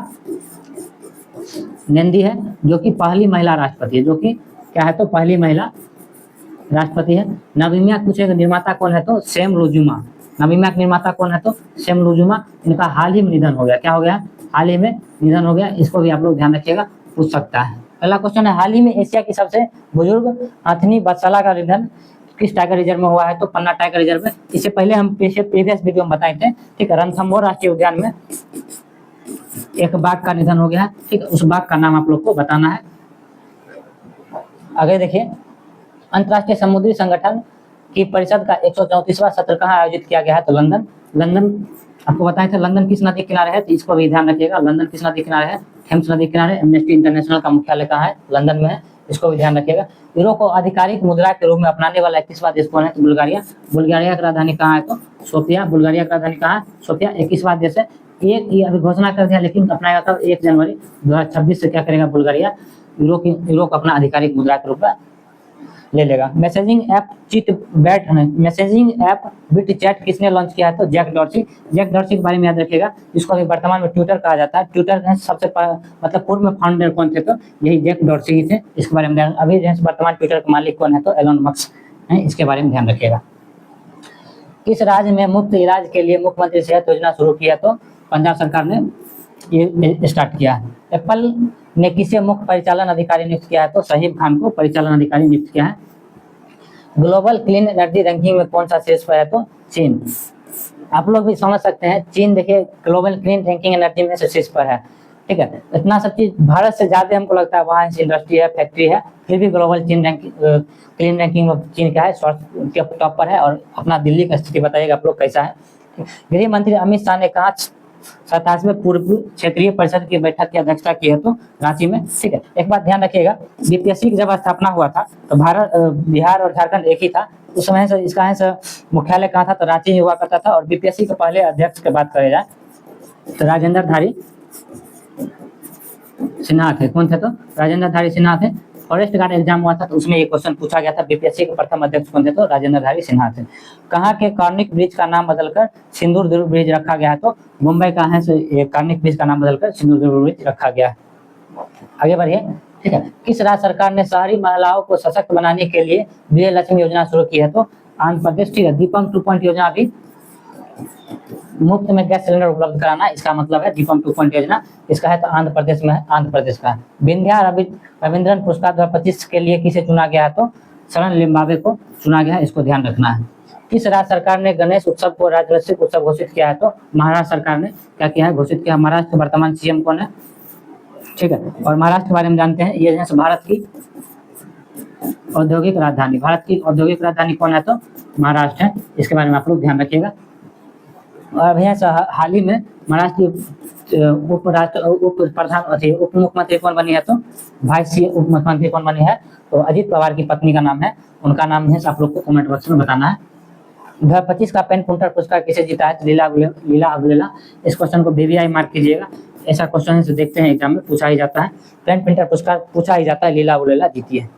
नेंदी है, जो कि पहली महिला राष्ट्रपति है, जो कि क्या है, तो पहली महिला राष्ट्रपति है। नामिमिया पूछेगा निर्माता कौन है, तो सैम लुजुमा। नामिमिया के निर्माता कौन है, तो सैम लुजुमा। इनका हाल ही में निधन हो गया। क्या हो गया, हाल ही में निधन हो गया। इसको भी आप लोग ध्यान रखिएगा, पूछ सकता है। अगला क्वेश्चन है, हाल ही में एशिया की सबसे बुजुर्ग हाथनी बदसला का निधन किस टाइगर रिजर्व में हुआ है, तो पन्ना टाइगर रिजर्व में। इससे पहले हम प्रीवियस वीडियो में बताए थे, ठीक है। रणथंभौर राष्ट्रीय उद्यान में एक बाघ का निधन हो गया है, ठीक है। उस बाघ का नाम आप लोग को बताना है। आगे देखिए, अंतर्राष्ट्रीय समुद्री संगठन की परिषद का 134वां सत्र कहाँ आयोजित किया गया है, तो लंदन आपको बताया था। लंदन किस नदी किनारे है, तो इसको भी ध्यान रखिएगा। लंदन किस नदी किनारे है, थेम्स नदी किनारे। एमनेस्टी इंटरनेशनल का मुख्यालय कहाँ है, लंदन में है, इसको भी ध्यान रखिएगा। यूरो को आधिकारिक मुद्रा के रूप में अपनाने वाला 21वां देश कौन है, तो बुल्गारिया। बुल्गारिया की राजधानी कहाँ है, तो सोफिया। बुल्गारिया की राजधानी कहाँ है, सोफिया। 21वां देश है। ये अभी घोषणा कर दिया, लेकिन अपनाएगा कब, 1 जनवरी 2026 से क्या करेगा बुल्गारिया, यूरो को अपना आधिकारिक मुद्रा के रूप में ले लेगा। मैसेजिंग ऐप बिट चैट किसने लॉन्च किया है, तो जैक डॉर्सी। जैक डॉर्सी के बारे में याद रखिएगा, जिसको अभी वर्तमान में ट्विटर कहा जाता है। ट्विटर के सबसे मतलब पूर्व में फाउंडर कौन थे, तो यही जैक डॉर्सी ही थे। इसके बारे में ध्यान। अभी वर्तमान ट्विटर के मालिक कौन है, तो एलन मस्क है। इसके बारे में ध्यान रखिएगा। किस राज्य में मुफ्त इलाज के लिए मुख्यमंत्री सेहत योजना शुरू किया, तो पंजाब सरकार ने ये स्टार्ट किया। एप्पल ने किसे मुख्य परिचालन अधिकारी नियुक्त किया है, तो शहीद खान को परिचालन अधिकारी नियुक्त किया है। ग्लोबल क्लीन एनर्जी रैंकिंग में कौन सा शीर्ष पर है, तो चीन। आप लोग भी समझ सकते हैं, चीन देखिए ग्लोबल क्लीन रैंकिंग एनर्जी में से शीर्ष पर है, ठीक है। इतना सब चीज भारत से ज्यादा हमको लगता है वहाँ इंडस्ट्री है, फैक्ट्री है, फिर भी ग्लोबल चीन रैंकिंग क्लीन रैंकिंग में चीन का है, स्वास्थ्य के टॉप पर है। और अपना दिल्ली का स्थिति बताइएगा आप लोग कैसा है। गृह मंत्री अमित शाह ने कहा 87वें पूर्व क्षेत्रीय परिषद की बैठक की अध्यक्षता की है तो रांची में, ठीक है। एक बात ध्यान रखिएगा, बीपीएससी की जब स्थापना हुआ था तो बिहार और झारखंड एक ही था। उस समय से इसका है मुख्यालय कहाँ था तो रांची ही हुआ करता था। और बीपीएससी के पहले अध्यक्ष की बात करें जाए तो राजेंद्र धारी सिन्हा थे। कौन थे तो राजेंद्र धारी सिन्हा थे। फॉरेस्ट गार्ड एग्जाम हुआ था तो उसमें एक क्वेश्चन पूछा गया था, बीपीएससी के प्रथम अध्यक्ष कौन थे तो राजेंद्र धारी सिन्हा थे। कहाँ के कार्निक ब्रिज का नाम बदलकर सिंदूर दुर्ग ब्रिज रखा गया है तो मुंबई का है कार्निक ब्रिज का नाम बदलकर सिंदूर दुर्ग ब्रिज रखा गया है। आगे बढ़िए, ठीक है। किस राज्य सरकार ने शहरी महिलाओं को सशक्त बनाने के लिए विजय लक्ष्मी योजना शुरू की है तो आंध्र प्रदेश, ठीक है। दीपम 2 पॉइंट योजना भी मुफ्त में गैस सिलेंडर उपलब्ध कराना, इसका मतलब है दीपम 2 पॉइंट योजना। इसका है तो आंध्र प्रदेश में है, आंध्र प्रदेश का। विंध्या रविंद्रन पुरस्कार 2025 के लिए किसे चुना गया है तो शरण लिम्बावे को चुना गया है, इसको ध्यान रखना है। किस राज्य सरकार ने गणेश उत्सव को राजवंशिक उत्सव घोषित किया है तो महाराष्ट्र सरकार ने क्या किया है, घोषित किया। महाराष्ट्र के वर्तमान सीएम कौन है, ठीक है। और महाराष्ट्र के बारे में जानते हैं, ये है भारत की औद्योगिक राजधानी। भारत की औद्योगिक राजधानी कौन है तो महाराष्ट्र है, इसके बारे में आप लोग ध्यान रखिएगा। और भैया हाल ही में महाराष्ट्र की उप मुख्यमंत्री कौन बनी है तो वाइस उप मुख्यमंत्री कौन बनी है तो अजित पवार की पत्नी का नाम है, उनका नाम है, आप लोग को कमेंट बॉक्स में बताना है। 2025 का पेन पुंटर पुरस्कार किसे जीता है तो लीला अग्रेला। इस क्वेश्चन को बीबीआई मार्क कीजिएगा, ऐसा क्वेश्चन से देखते हैं एग्जाम में पूछा ही जाता है। पेन पुंटर पुरस्कार पूछा ही जाता है, लीला अग्रेला जीती है।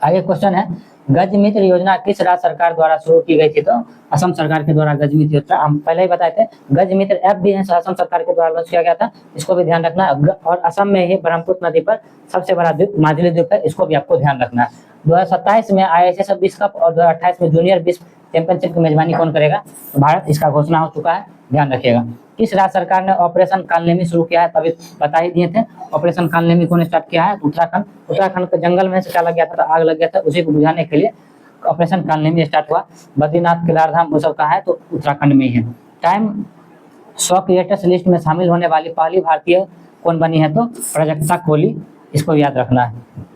आगे क्वेश्चन है, गज मित्र योजना किस राज्य सरकार द्वारा शुरू की गई थी तो असम सरकार के द्वारा गज मित्र योजना, हम पहले ही बताए थे। गज मित्र ऐप भी है असम सरकार के द्वारा लॉन्च किया गया था, इसको भी ध्यान रखना है। और असम में ही ब्रह्मपुत्र नदी पर सबसे बड़ा द्वीप माजुली द्वीप है, इसको भी आपको ध्यान रखना है। 2027 में IISSF विश्व कप और 2028 में जूनियर विश्व चैंपियनशिप की मेजबानी कौन करेगा तो भारत, इसका घोषणा हो चुका है, ध्यान रखिएगा। किस राज्य सरकार ने ऑपरेशन कालनेमी शुरू किया है, तभी बता ही दिए थे। ऑपरेशन कालनेमी कौन स्टार्ट किया है, उत्तराखंड। उत्तराखंड के जंगल में से क्या लग गया था तो आग लग गया था, उसी को बुझाने के लिए ऑपरेशन कालनेमी स्टार्ट हुआ। बद्रीनाथ केदारधाम वो सब कहाँ है तो उत्तराखंड में ही है। टाइम 100 क्रिएटर्स लिस्ट में शामिल होने वाली पहली भारतीय कौन बनी है तो प्राजक्ता कोहली, इसको याद रखना है।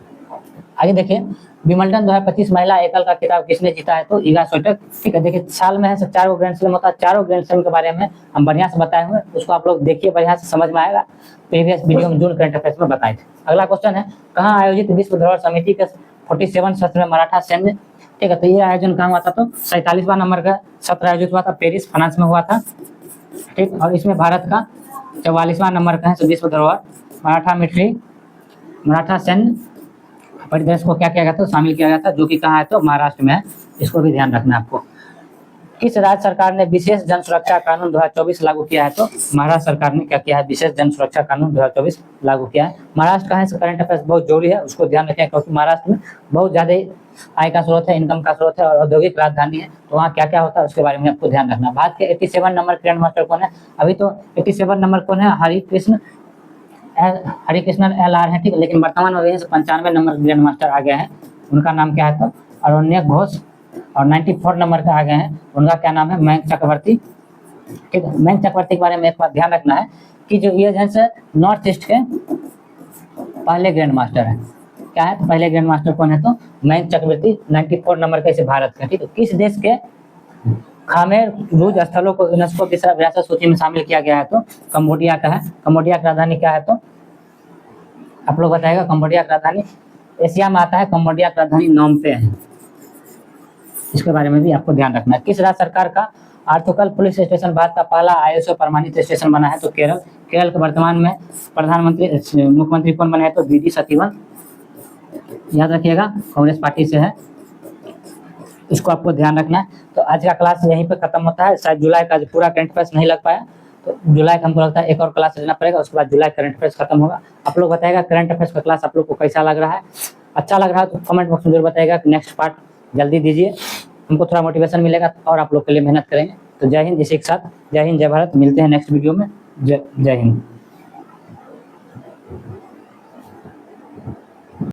आगे देखिए, विंबलडन 2025 महिला एकल का खिताब किसने जीता है तो इगा स्वीटेक, ठीक है। देखिए साल में है 4 ग्रैंड स्लैम होता है, 4 ग्रैंड स्लैम के बारे में हम बढ़िया से बताए हुए, उसको आप लोग देखिए, बढ़िया से समझ में आएगा। प्रीवियस वीडियो में जून करंट अफेयर्स में बताए थे। अगला क्वेश्चन है, कहाँ आयोजित विश्व धरोहर समिति के 47 सत्र में मराठा सैन्य, ठीक है। तो ये आयोजन कहाँ हुआ था तो 47वां नंबर का सत्र आयोजित हुआ था, पेरिस फ्रांस में हुआ था, ठीक। और इसमें भारत का 44वां नंबर का है विश्व धरोहर मराठा सैन्य परिदृश्य को क्या किया गया था, शामिल किया गया था, जो कि कहाँ है तो महाराष्ट्र में है, इसको भी ध्यान रखना है आपको। किस राज्य सरकार ने विशेष जन सुरक्षा कानून 2024 लागू किया है तो महाराष्ट्र सरकार ने क्या किया है, विशेष जन सुरक्षा कानून 2024 लागू किया है। महाराष्ट्र का है करंट अफेयर्स बहुत जरूरी है, उसको ध्यान रखें, क्योंकि महाराष्ट्र में बहुत ज्यादा आय का स्रोत है, इनकम का स्रोत है और औद्योगिक राजधानी है, तो वहाँ क्या क्या होता है उसके बारे में आपको ध्यान रखना। भारत के 87 नंबर ग्रैंड मास्टर कौन है, अभी तो 87 नंबर कौन है, हरिकृष्णन LR है, ठीक है। लेकिन वर्तमान में 95 नंबर ग्रैंड मास्टर आ गए हैं, उनका नाम क्या है तो अरण्य घोष। और 94 नंबर का आ गए हैं, उनका क्या नाम है, मयंक चक्रवर्ती, ठीक है। मयंक चक्रवर्ती के बारे में एक बात ध्यान रखना है कि जो ये है नॉर्थ ईस्ट के पहले ग्रैंड मास्टर है, क्या है तो पहले ग्रैंड मास्टर कौन है तो मयंक चक्रवर्ती, 94 नंबर का, इसे भारत का, ठीक है। किस देश के खामेर रूज स्थलों को यूनेस्को की विरासत सूची में शामिल किया गया है तो कंबोडिया का है। कंबोडिया की राजधानी क्या है तो आप लोग बताएगा। कंबोडिया की राजधानी एशिया में आता है, कंबोडिया की राजधानी नोम पे है, इसके बारे में भी आपको ध्यान रखना है। किस राज्य सरकार का आर्थुकल पुलिस स्टेशन भारत का पहला ISO प्रमाणित स्टेशन बना है तो केरल। केरल के वर्तमान में मुख्यमंत्री कौन बने हैं तो VD सतीवन, याद रखिएगा, कांग्रेस पार्टी से है, इसको आपको ध्यान रखना है। तो आज का क्लास यहीं पे खत्म होता है। शायद जुलाई का पूरा करंट अफेयर्स नहीं लग पाया, तो जुलाई का हमको लगता है एक और क्लास लेना पड़ेगा, उसके बाद जुलाई करंट अफेयर्स खत्म होगा। आप लोग बताएगा करंट अफेयर्स का क्लास आप लोग को कैसा लग रहा है, अच्छा लग रहा है तो कमेंट बॉक्स में जरूर बताएगा। नेक्स्ट पार्ट जल्दी दीजिए, हमको थोड़ा मोटिवेशन मिलेगा और आप लोग के लिए मेहनत करेंगे। तो जय हिंद, इसी के साथ जय हिंद जय भारत, मिलते हैं नेक्स्ट वीडियो में। जय हिंद।